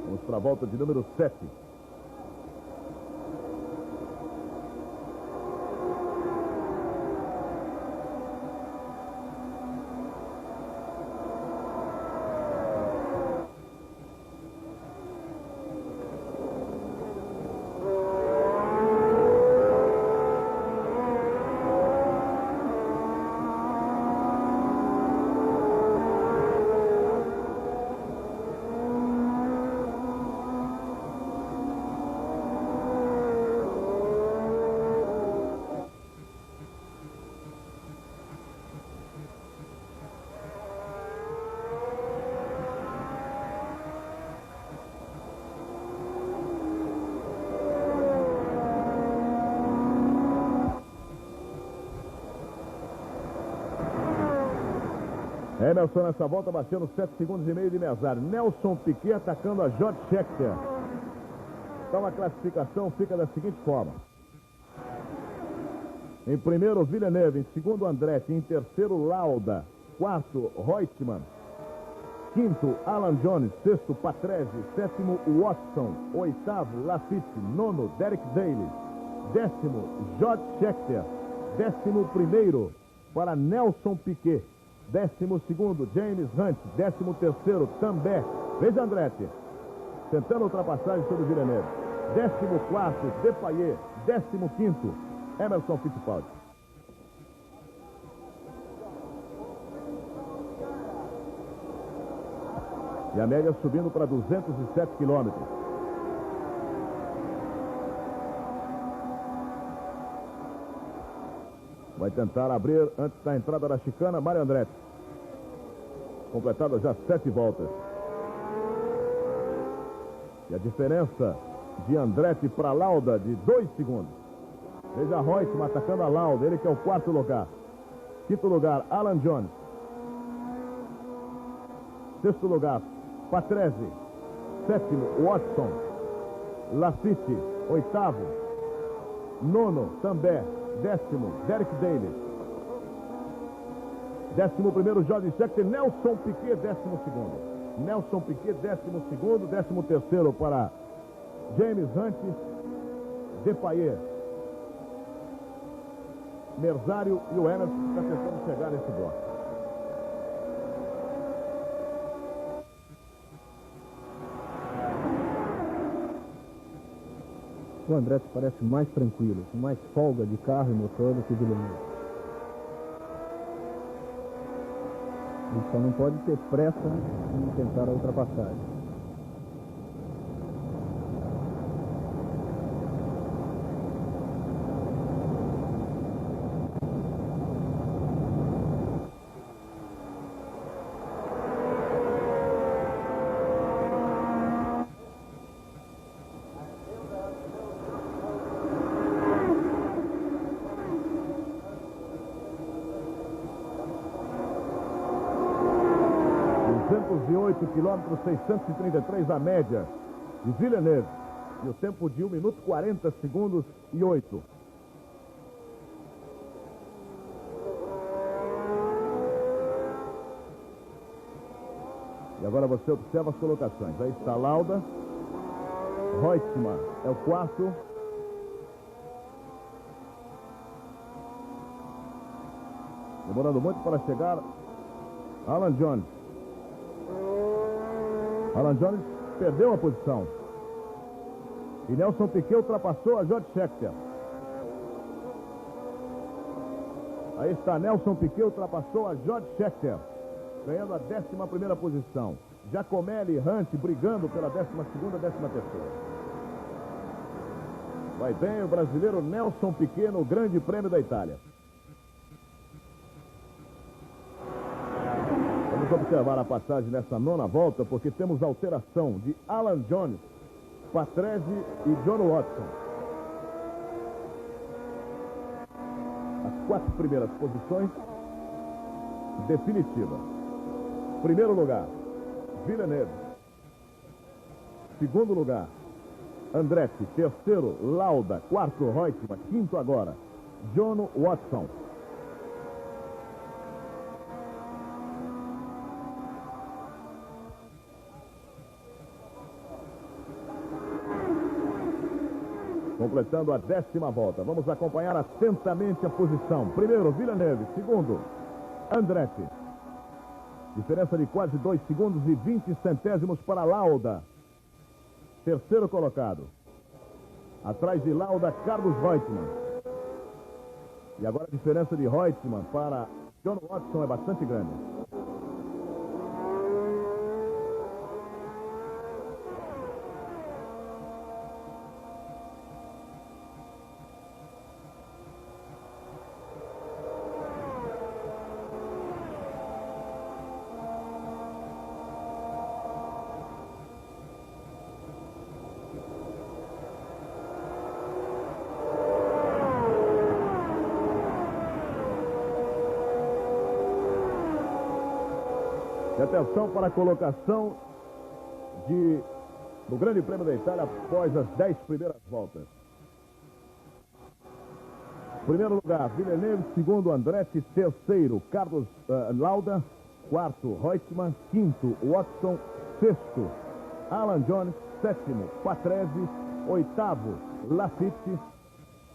Vamos para a volta de número 7. Emerson nessa volta batendo 7 segundos e meio de Merzario. Nelson Piquet atacando a George Scheckter. Então a classificação fica da seguinte forma. Em primeiro, Villeneuve. Em segundo, Andretti. Em terceiro, Lauda. Quarto, Reutemann. quinto, Alan Jones. Sexto, Patrese. Sétimo, Watson. Oitavo, Lafitte. Nono, Derek Daly. Décimo, George Scheckter. 11º para Nelson Piquet. 12º, James Hunt. 13º, Tambay. Veja Andretti tentando ultrapassagem sobre Villeneuve. 14º, Depailler. 15º, Emerson Fittipaldi. E a média subindo para 207 quilômetros. Vai tentar abrir antes da entrada da chicana, Mário Andretti. Completadas já 7 voltas. E a diferença de Andretti para Lauda de 2 segundos. Veja Reutemann atacando a Lauda, ele que é o 4º lugar. 5º lugar, Alan Jones. 6º lugar, Patrese. 7º, Watson. Lafitte. 8º, nono, Tambay. 10º, Derek Daly. 11º, George Scheckter. Nelson Piquet, 12º. Nelson Piquet, 12º. 13º para James Hunt. Depailler. Merzário e o Emerson está tentando chegar nesse bloco. O Andretti parece mais tranquilo, com mais folga de carro e motor do que Villeneuve. Ele só não pode ter pressa em tentar a ultrapassagem. Quilômetros 633 a média de Villeneuve. E o tempo de 1 minuto 40 segundos e 8. E agora você observa as colocações. Aí está Lauda. Reutemann é o 4º. Demorando muito para chegar Alan Jones. Alan Jones perdeu a posição. E Nelson Piquet ultrapassou a George Scheckter. Aí está Nelson Piquet, ultrapassou a George Scheckter, ganhando a 11ª posição. Giacomelli e Hunt brigando pela 12ª, 13ª. Vai bem o brasileiro Nelson Piquet no Grande Prêmio da Itália. Vamos observar a passagem nessa 9ª volta, porque temos alteração de Alan Jones, Patrese e John Watson. As 4 primeiras posições definitivas. 1º lugar, Villeneuve. 2º lugar, Andretti. 3º, Lauda. 4º, Reutemann. 5º agora, John Watson. Completando a 10ª volta. Vamos acompanhar atentamente a posição. 1º, Villeneuve. 2º, Andretti. Diferença de quase 2 segundos e 20 centésimos para Lauda. 3º colocado. Atrás de Lauda, Carlos Reutemann. E agora a diferença de Reutemann para John Watson é bastante grande. E atenção para a colocação do Grande Prêmio da Itália após as 10 primeiras voltas. 1º lugar, Villeneuve. 2º, Andretti. 3º, Carlos Lauda. quarto, Reutemann, quinto, Watson, sexto, Alan Jones, sétimo, Patrese, oitavo, Lafitte,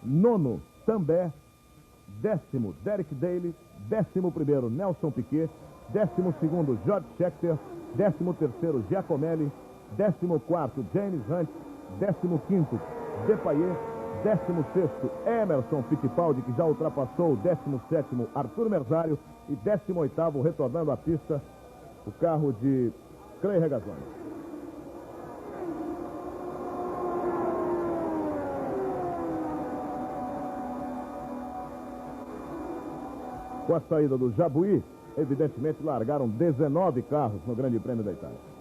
nono, També, décimo, Derek Daly, 11º, Nelson Piquet, 12º, George Scheckter, 13º, Giacomelli, 14º, James Hunt, 15º, Depailler, 16º, Emerson Fittipaldi, que já ultrapassou o 17º, Arthur Merzario, e 18º, retornando à pista, o carro de Clay Regazzoni. Com a saída do Jabuí, evidentemente largaram 19 carros no Grande Prêmio da Itália.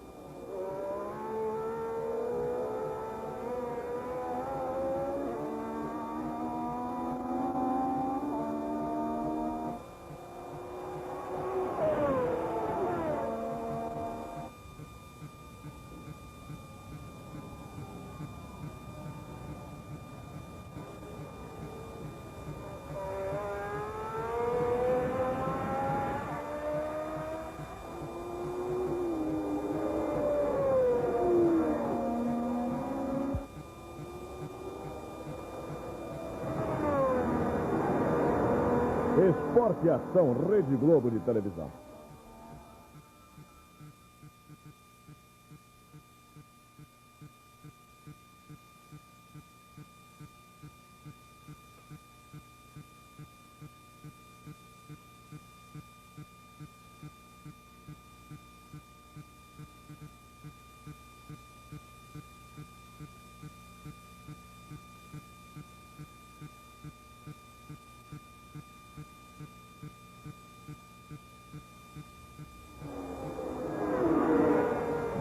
Esporte e Ação, Rede Globo de televisão.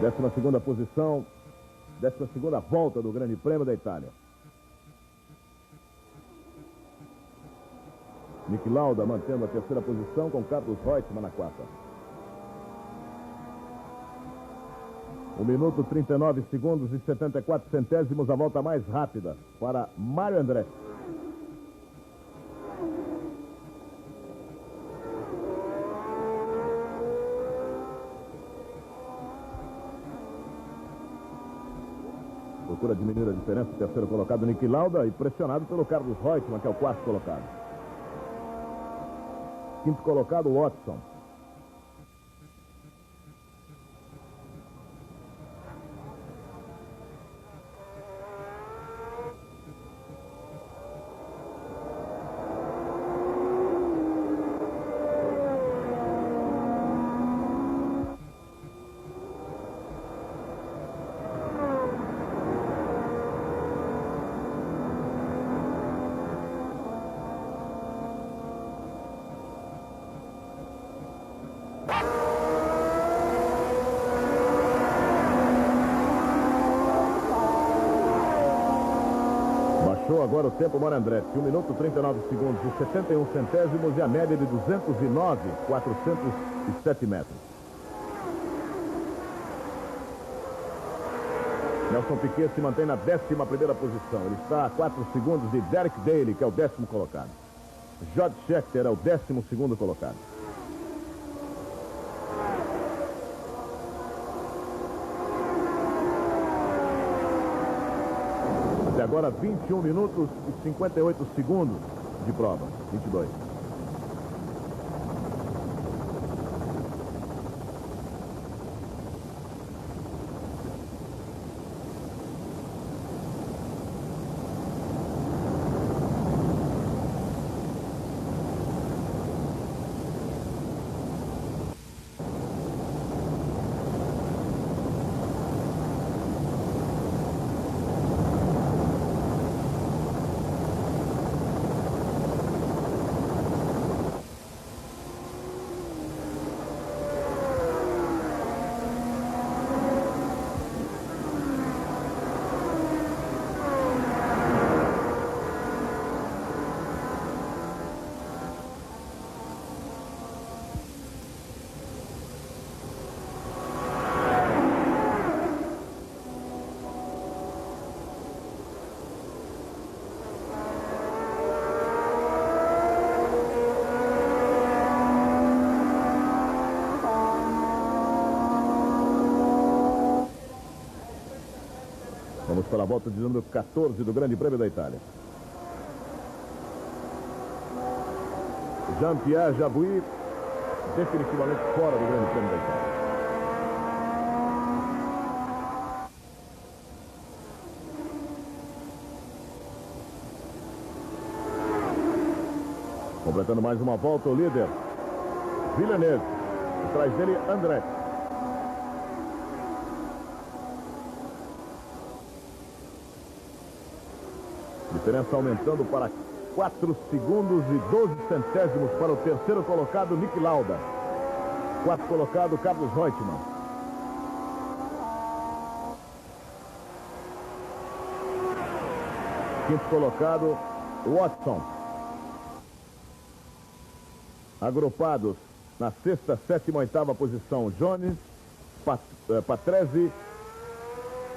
Décima segunda posição, 12ª volta do Grande Prêmio da Itália. Niki Lauda mantendo a terceira posição com Carlos Reutemann na quarta. 1 minuto 39 segundos e 74 centésimos, a volta mais rápida para Mário Andretti. Procura diminuir a diferença, o terceiro colocado Niki Lauda, e pressionado pelo Carlos Reutemann, que é o quarto colocado. Quinto colocado, Watson. Baixou agora o tempo Mário Andretti, 1 minuto 39 segundos e 71 centésimos, e a média de 209,407 metros. Nelson Piquet se mantém na 11ª posição. Ele está a 4 segundos de Derek Daly, que é o 10º colocado. George Scheckter é o 12º colocado. Até agora 21 minutos e 58 segundos de prova. 22. Vamos para a volta de número 14 do Grande Prêmio da Itália. Jean-Pierre Jabouille, definitivamente fora do Grande Prêmio da Itália. Completando mais uma volta, o líder Villeneuve, atrás dele Andretti. Diferença aumentando para 4 segundos e 12 centésimos para o terceiro colocado, Niki Lauda. Quarto colocado, Carlos Reutemann. Quinto colocado, Watson. Agrupados na sexta, sétima, oitava posição, Jones, Patrese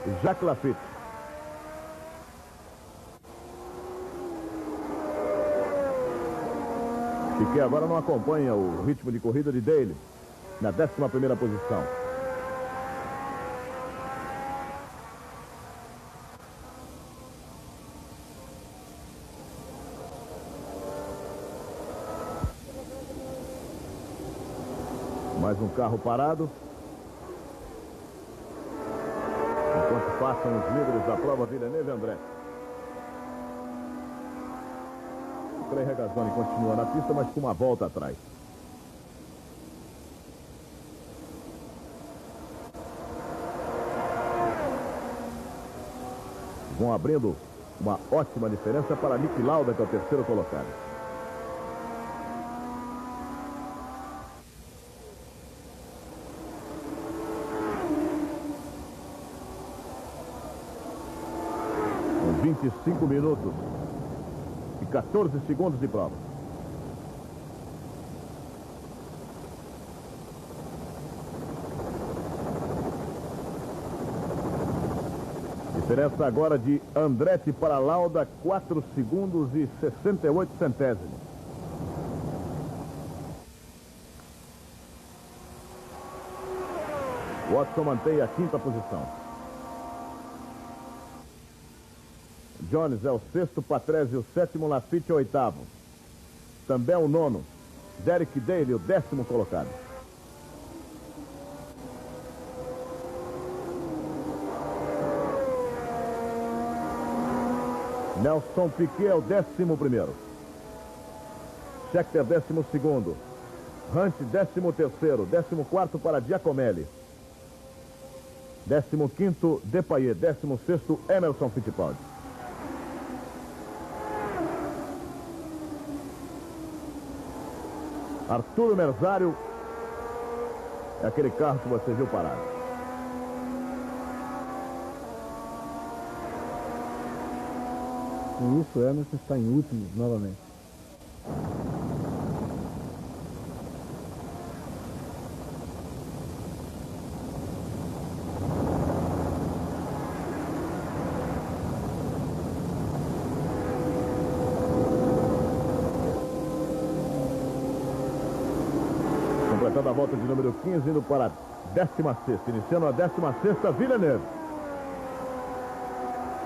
e Jacques Lafitte. Piquet agora não acompanha o ritmo de corrida de Daly, na 11ª posição. Mais um carro parado. Enquanto passam os líderes da prova, Villeneuve e Andretti. O Clay Regazzoni continua na pista, mas com uma volta atrás. Vão abrindo uma ótima diferença para Niki Lauda, que é o terceiro colocado. Com 25 minutos e 14 segundos de prova. Diferença agora de Andretti para Lauda, 4 segundos e 68 centésimos. Watson mantém a 5ª posição. Jones é o 6º, Patrese o 7º, Lafitte o 8º. Também o 9º. Derek Daly o 10º colocado. Nelson Piquet é o 11º. Scheckter 12º. Hunt 13º. 14º para Giacomelli. 15º Depailler. 16º Emerson Fittipaldi. Arturo Merzario é aquele carro que você viu parado. Com isso, Emerson está em último novamente. Completando a volta de número 15, indo para a 16ª. Iniciando a 16ª, Villeneuve.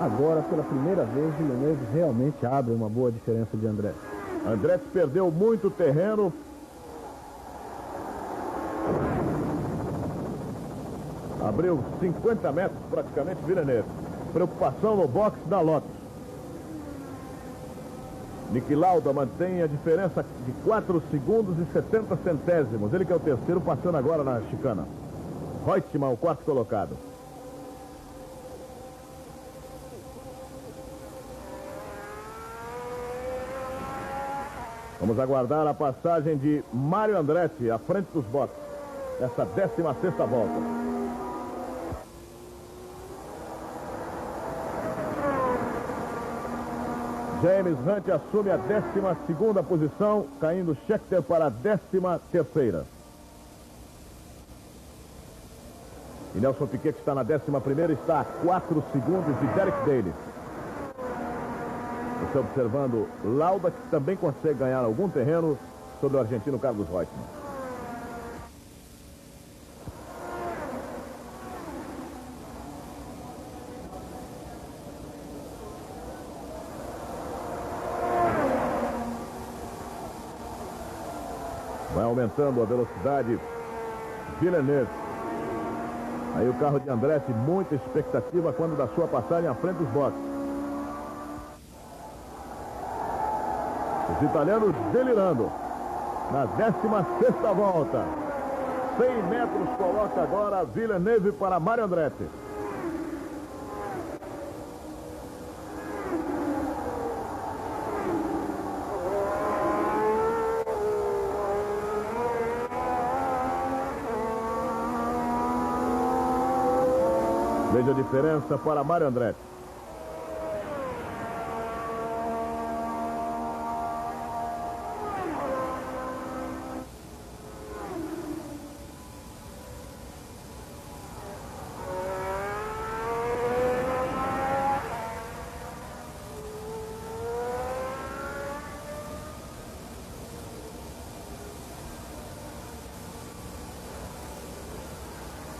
Agora, pela primeira vez, Villeneuve realmente abre uma boa diferença de Andretti. Andretti perdeu muito terreno. Abriu 50 metros praticamente Villeneuve. Preocupação no box da Lotus. Niki Lauda mantém a diferença de 4 segundos e 70 centésimos. Ele que é o terceiro, passando agora na chicana. Reutemann, o 4º colocado. Vamos aguardar a passagem de Mário Andretti à frente dos boxes. Essa 16ª volta. James Hunt assume a 12ª posição, caindo Scheckter para a 13ª. E Nelson Piquet, que está na 11ª, está a 4 segundos de Derek Daly. Você observando Lauda, que também consegue ganhar algum terreno sobre o argentino Carlos Reutemann. aumentando a velocidade. Villeneuve. Aí o carro de Andretti, muita expectativa quando da sua passagem à frente dos boxes. Os italianos delirando. Na 16ª volta. 100 metros coloca agora Villeneuve para Mário Andretti. Veja a diferença para Mário Andretti.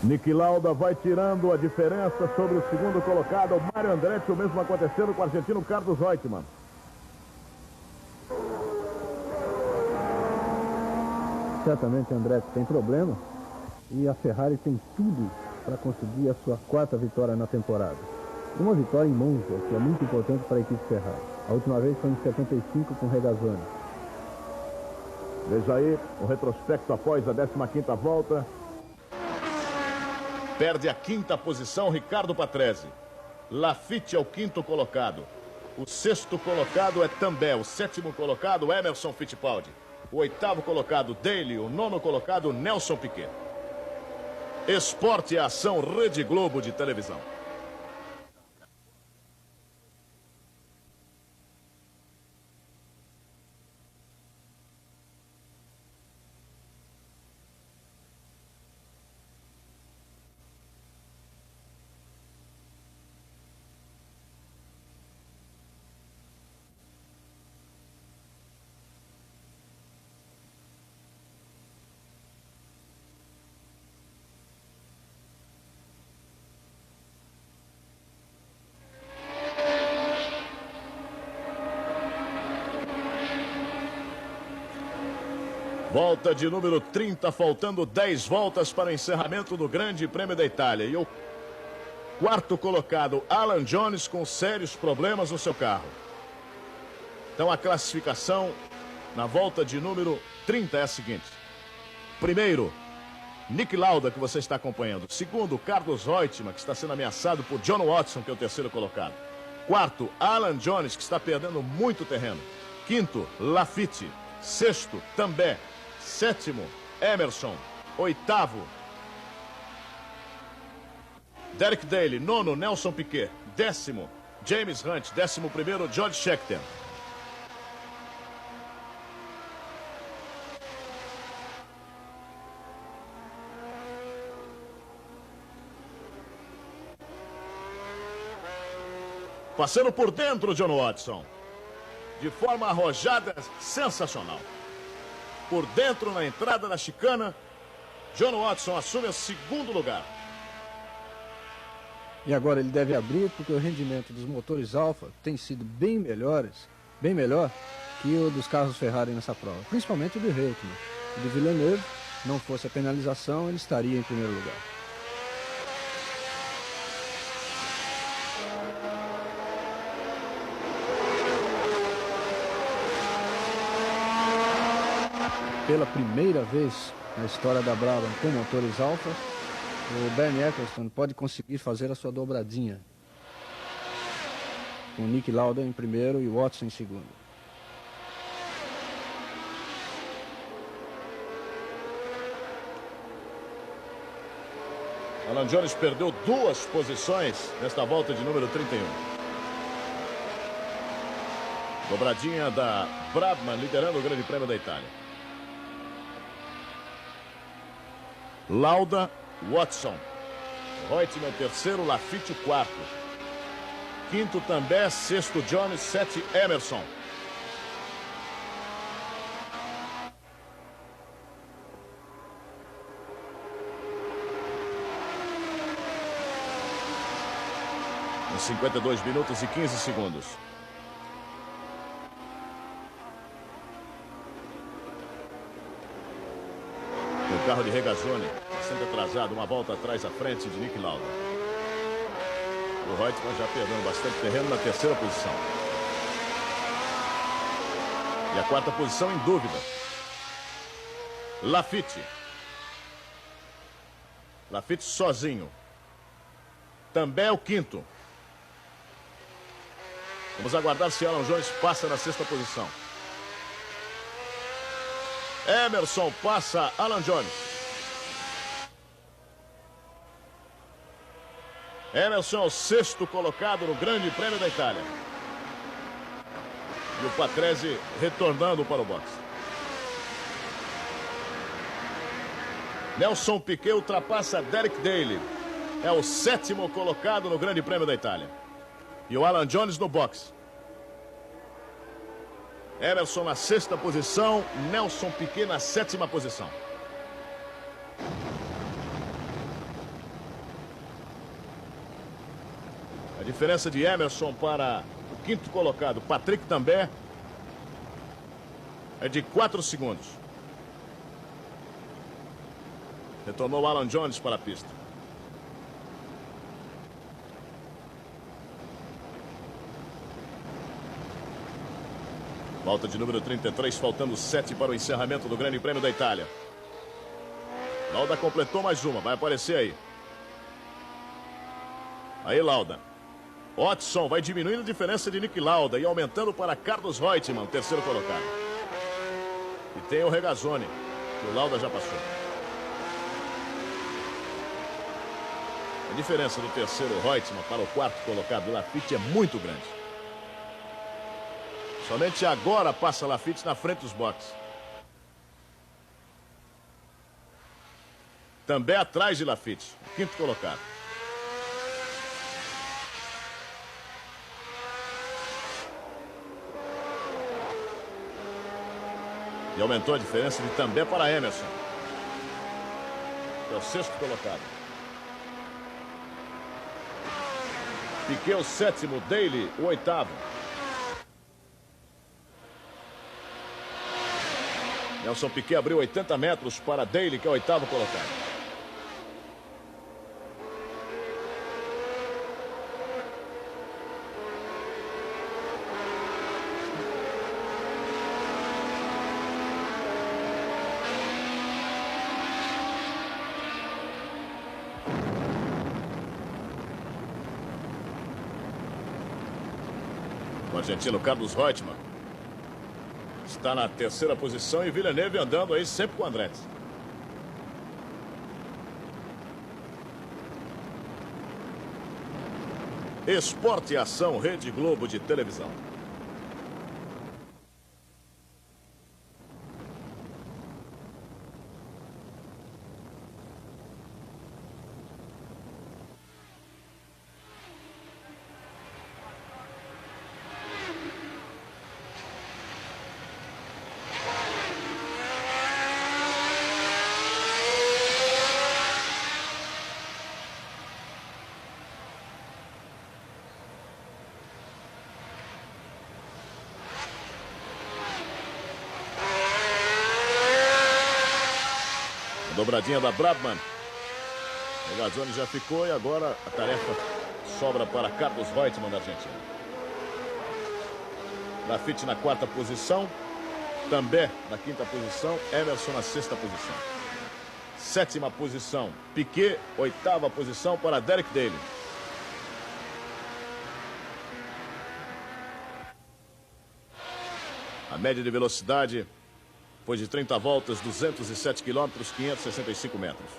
Niki Lauda vai tirando a diferença sobre o segundo colocado, o Mário Andretti. O mesmo acontecendo com o argentino Carlos Reutemann. Certamente Andretti tem problema e a Ferrari tem tudo para conseguir a sua 4ª vitória na temporada. Uma vitória em Monza, que é muito importante para a equipe Ferrari. A última vez foi em 75 com Regazzoni. Veja aí o retrospecto após a 15ª volta. Perde a 5ª posição Ricardo Patrese. Laffite é o 5º colocado. O 6º colocado é També. O 7º colocado Emerson Fittipaldi. O 8º colocado Daly. O 9º colocado Nelson Piquet. Esporte e Ação Rede Globo de televisão. Volta de número 30, faltando 10 voltas para o encerramento do Grande Prêmio da Itália. E o 4º colocado, Alan Jones, com sérios problemas no seu carro. Então a classificação na volta de número 30 é a seguinte. Primeiro, Niki Lauda, que você está acompanhando. Segundo, Carlos Reutemann, que está sendo ameaçado por John Watson, que é o 3º colocado. Quarto, Alan Jones, que está perdendo muito terreno. Quinto, Laffite. Sexto, També. Sétimo, Emerson. Oitavo, Derek Daly. Nono, Nelson Piquet. Décimo, James Hunt. 11º, George Scheckter. Passando por dentro, John Watson. De forma arrojada, sensacional. Por dentro, na entrada da chicana, John Watson assume o 2º lugar. E agora ele deve abrir, porque o rendimento dos motores Alfa tem sido bem melhor que o dos carros Ferrari nessa prova. Principalmente o de Reutemann. O de Villeneuve, não fosse a penalização, ele estaria em primeiro lugar. Pela primeira vez na história da Brabham com motores Alfa, o Bernie Ecclestone pode conseguir fazer a sua dobradinha. Com Niki Lauda em primeiro e Watson em segundo. Alan Jones perdeu 2 posições nesta volta de número 31. Dobradinha da Brabham liderando o Grande Prêmio da Itália. Lauda, Watson. Reutemann o 3º, Laffite o 4º. 5º També, 6º Jones, 7º Emerson. Em 52 minutos e 15 segundos. carro de Regazzoni, bastante atrasado, uma volta atrás à frente de Nick Lauda. O Reutemann já perdendo bastante terreno na terceira posição. E a quarta posição em dúvida. Laffite. Laffite sozinho. Também é o quinto. Vamos aguardar se Alan Jones passa na sexta posição. Emerson passa Alan Jones. Emerson é o sexto colocado no Grande Prêmio da Itália. E o Patrese retornando para o boxe. Nelson Piquet ultrapassa Derek Daly. É o sétimo colocado no Grande Prêmio da Itália. E o Alan Jones no boxe. Emerson na sexta posição, Nelson Piquet na sétima posição. A diferença de Emerson para o quinto colocado, Patrick Tambay, é de 4 segundos. Retornou Alan Jones para a pista. Volta de número 33, faltando 7 para o encerramento do Grande Prêmio da Itália. Lauda completou mais uma, vai aparecer aí. Aí Lauda. Watson vai diminuindo a diferença de Nick Lauda e aumentando para Carlos Reutemann, terceiro colocado. E tem o Regazzoni, que o Lauda já passou. A diferença do terceiro Reutemann para o quarto colocado Laffite é muito grande. Somente agora passa Laffite na frente dos boxes. Também atrás de Laffite, o quinto colocado. E aumentou a diferença de Tambay para Emerson, que é o sexto colocado. Piquet o sétimo, Daly o oitavo. Nelson Piquet abriu 80 metros para Daly, que é o oitavo colocado. O argentino Carlos Reutemann está na terceira posição e Villeneuve andando aí sempre com o Andretti. Esporte e Ação, Rede Globo de televisão. Dobradinha da Brabham. O Regazzoni já ficou e agora a tarefa sobra para Carlos Reutemann da Argentina. Laffite na quarta posição. Tambay na quinta posição. Emerson na sexta posição. Sétima posição, Piquet. Oitava posição para Derek Daly. A média de velocidade foi de 30 voltas, 207 quilômetros, 565 metros.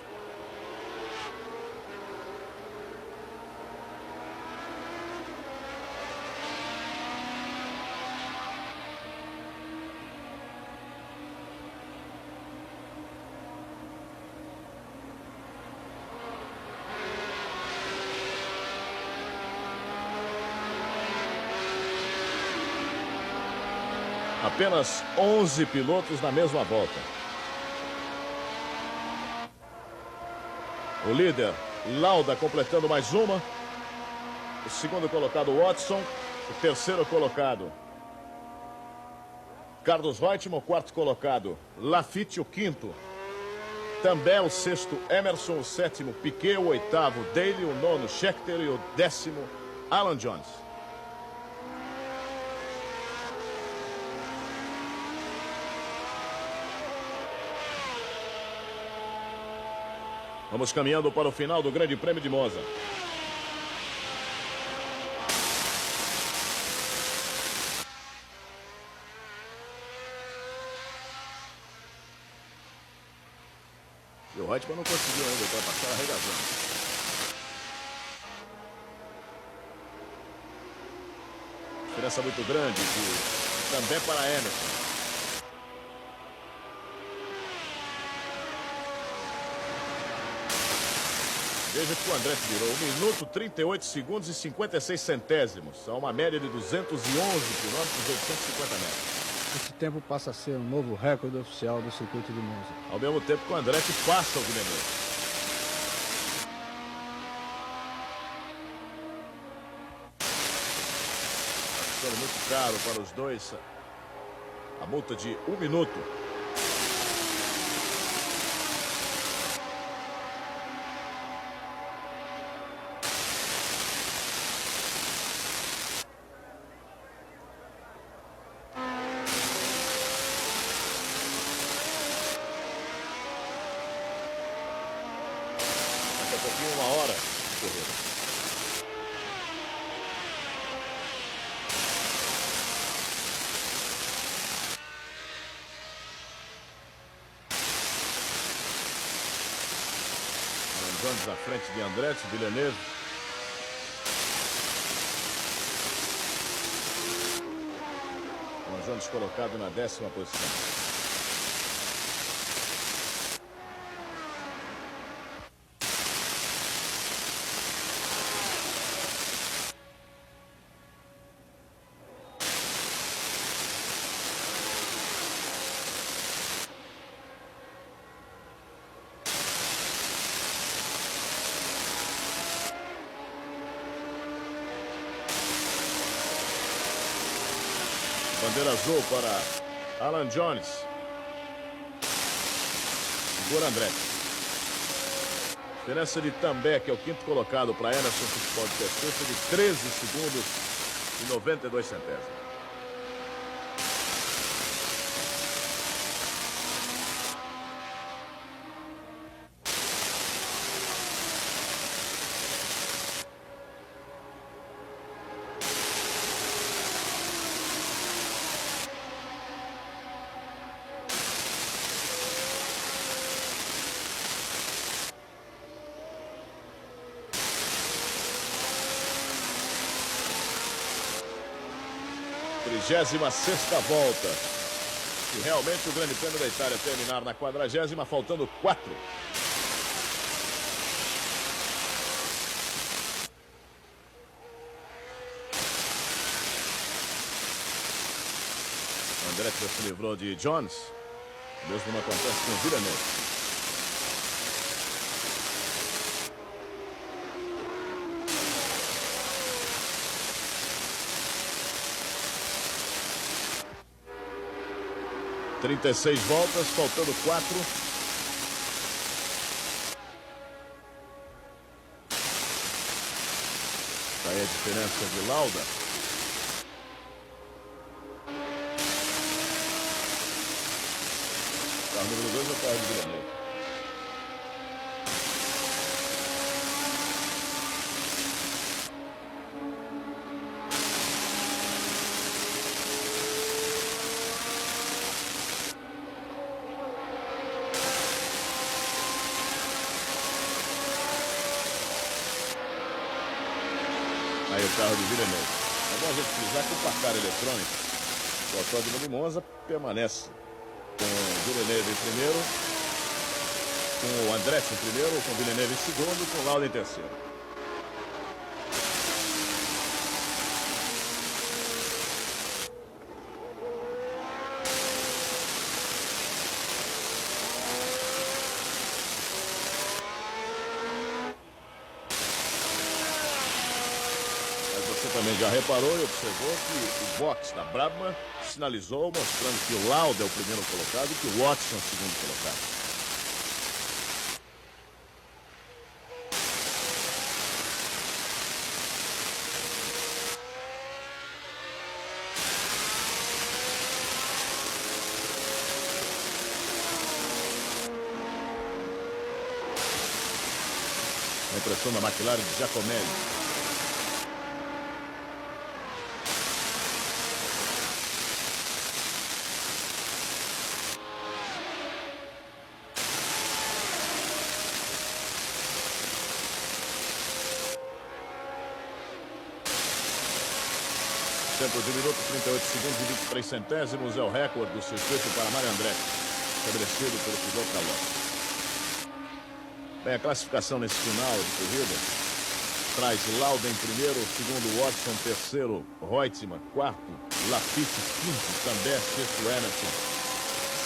Apenas 11 pilotos na mesma volta. O líder, Lauda, completando mais uma. O segundo colocado, Watson. O terceiro colocado, Carlos Reutemann. O quarto colocado, Laffite. O quinto, També, o sexto Emerson, o sétimo Piquet, o oitavo Daly, o nono Scheckter e o décimo Alan Jones. Vamos caminhando para o final do Grande Prêmio de Monza. E o Reutemann não conseguiu ainda ultrapassar a Regazão. Diferença muito grande também para Emerson. Veja que o Andretti virou 1 minuto, 38 segundos e 56 centésimos. A uma média de 211 quilômetros e 850 metros. Esse tempo passa a ser um novo recorde oficial do circuito de Monza. Ao mesmo tempo que o Andretti passa o Villeneuve. Está ficando muito caro para os dois a multa de 1 minuto. Daqui a pouquinho, 1 hora de corrida. Alan Jones à frente de Andretti, Villeneuve. Alan Jones colocado na 10ª posição. Bandeira azul para Alan Jones. Segura Andretti. Diferença de També, que é o 5º colocado, para Emerson Fittipaldi, que é sexto, de 13 segundos e 92 centésimos. Trigésima sexta volta. E realmente o Grande Prêmio da Itália terminar na 40ª, faltando 4. Andretti já se livrou de Jones. Mesmo não acontece com o Villeneuve. (36 voltas, faltando 4. Tá aí a diferença de Lauda. Carro número 2 é o carro de Villeneuve. Aí o carro de Villeneuve. É bom a gente frisar que o placar eletrônico do Autódromo de Monza permanece com o Villeneuve em primeiro, com o Andretti em primeiro, com o Villeneuve em segundo, com o Lauda em terceiro. Você também já reparou e observou que o box da Brabham sinalizou, mostrando que o Lauda é o primeiro colocado e que o Watson é o segundo colocado. supressão da McLaren de Giacomelli. Tempo de minuto, 38 segundos e 23 centésimos é o recorde do circuito para Mário Andretti, estabelecido pelo piloto da Lotus. Bem, a classificação nesse final de corrida traz Lauda em primeiro, segundo Watson, terceiro Reutemann, quarto Latifi, quinto Também, sexto Emerson,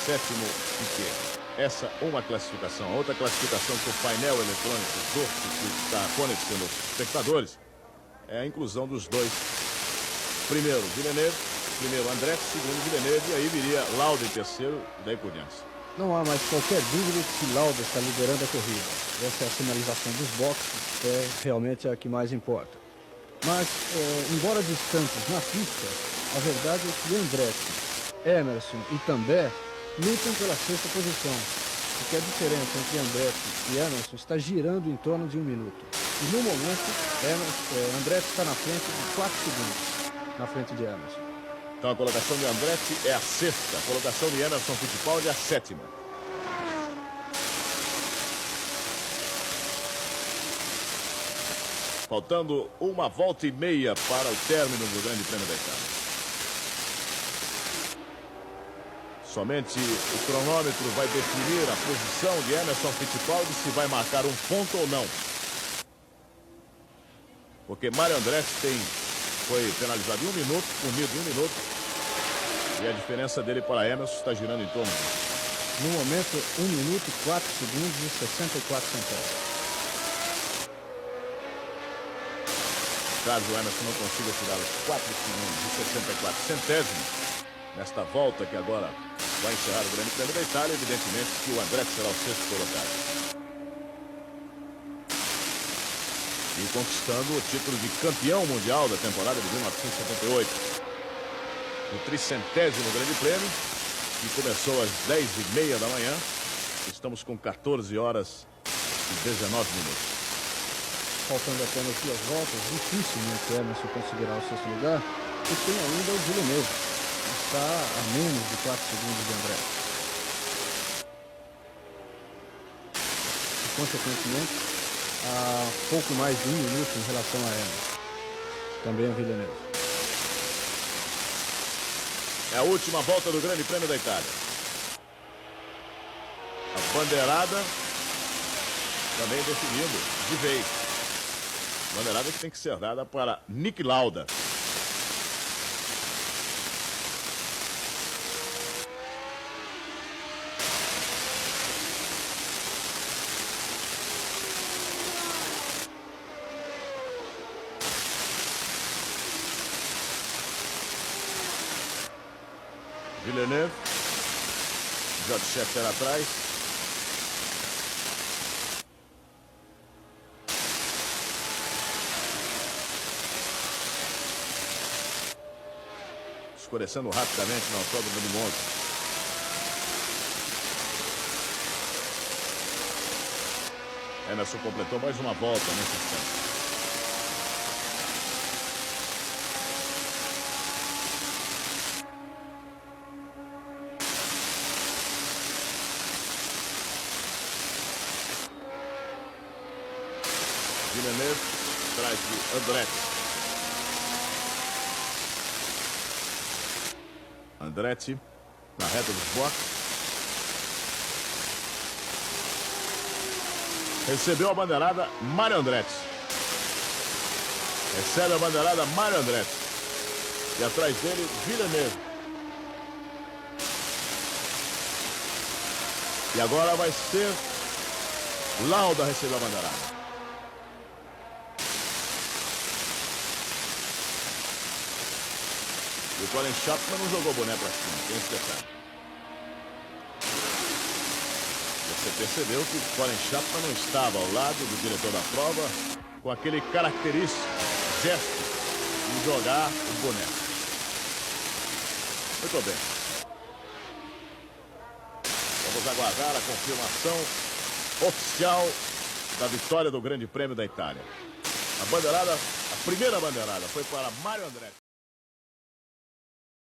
sétimo Piquet. Essa uma classificação. A outra classificação que o painel eletrônico do circuito está fornecendo aos espectadores é a inclusão dos dois. Primeiro Villeneuve, primeiro Andretti, segundo Villeneuve, e aí viria Lauda em terceiro, daí por diante. Não há mais qualquer dúvida de que Lauda está liderando a corrida. Essa é a sinalização dos boxes, é realmente a que mais importa. Mas, embora distantes na pista, a verdade é que Andretti, Emerson e Também lutam pela sexta posição, porque a diferença entre Andretti e Emerson está girando em torno de 1 minuto. E no momento, Andretti está na frente de 4 segundos. Na frente de Emerson. Então a colocação de Andretti é a sexta, a colocação de Emerson Fittipaldi é a sétima. Faltando 1 volta e meia para o término do Grande Prêmio da Itália. Somente o cronômetro vai definir a posição de Emerson Fittipaldi, se vai marcar um ponto ou não. Porque Mário Andretti foi penalizado em 1 minuto, punido em 1 minuto. E a diferença dele para Emerson está girando em torno. No momento, 1 minuto, 4 segundos e 64 centésimos. Caso o Emerson não consiga tirar os 4 segundos e 64 centésimos, nesta volta que agora vai encerrar o Grande Prêmio da Itália, evidentemente que o Andretti será o sexto colocado. E conquistando o título de campeão mundial da temporada de 1978. O 300º Grande Prêmio, que começou às 10h30 da manhã. Estamos com 14 horas e 19 minutos. Faltando apenas 2 voltas, dificilmente Emerson conseguirá o sexto lugar, e tem ainda o Villeneuve, que está a menos de 4 segundos de Andretti. E, consequentemente, a pouco mais de 1 minuto em relação a Emerson. Também a Villeneuve. É a última volta do Grande Prêmio da Itália. A bandeirada também definindo de vez. Bandeirada que tem que ser dada para Niki Lauda. Villeneuve, George Scheckter atrás. Escurecendo rapidamente no autódromo de Monza. Emerson completou mais uma volta nesse instante. Villeneuve atrás de Andretti. Andretti na reta dos boxes. Recebeu a bandeirada Mário Andretti. Recebe a bandeirada Mário Andretti. E atrás dele, Villeneuve. E agora vai ser Lauda receber a bandeirada. E o Colin Chapman não jogou boné pra cima, tem esse detalhe. Você percebeu que o Colin Chapman não estava ao lado do diretor da prova com aquele característico gesto de jogar o boné. Muito bem. Vamos aguardar a confirmação oficial da vitória do Grande Prêmio da Itália. A bandeirada, a primeira bandeirada foi para Mário Andretti.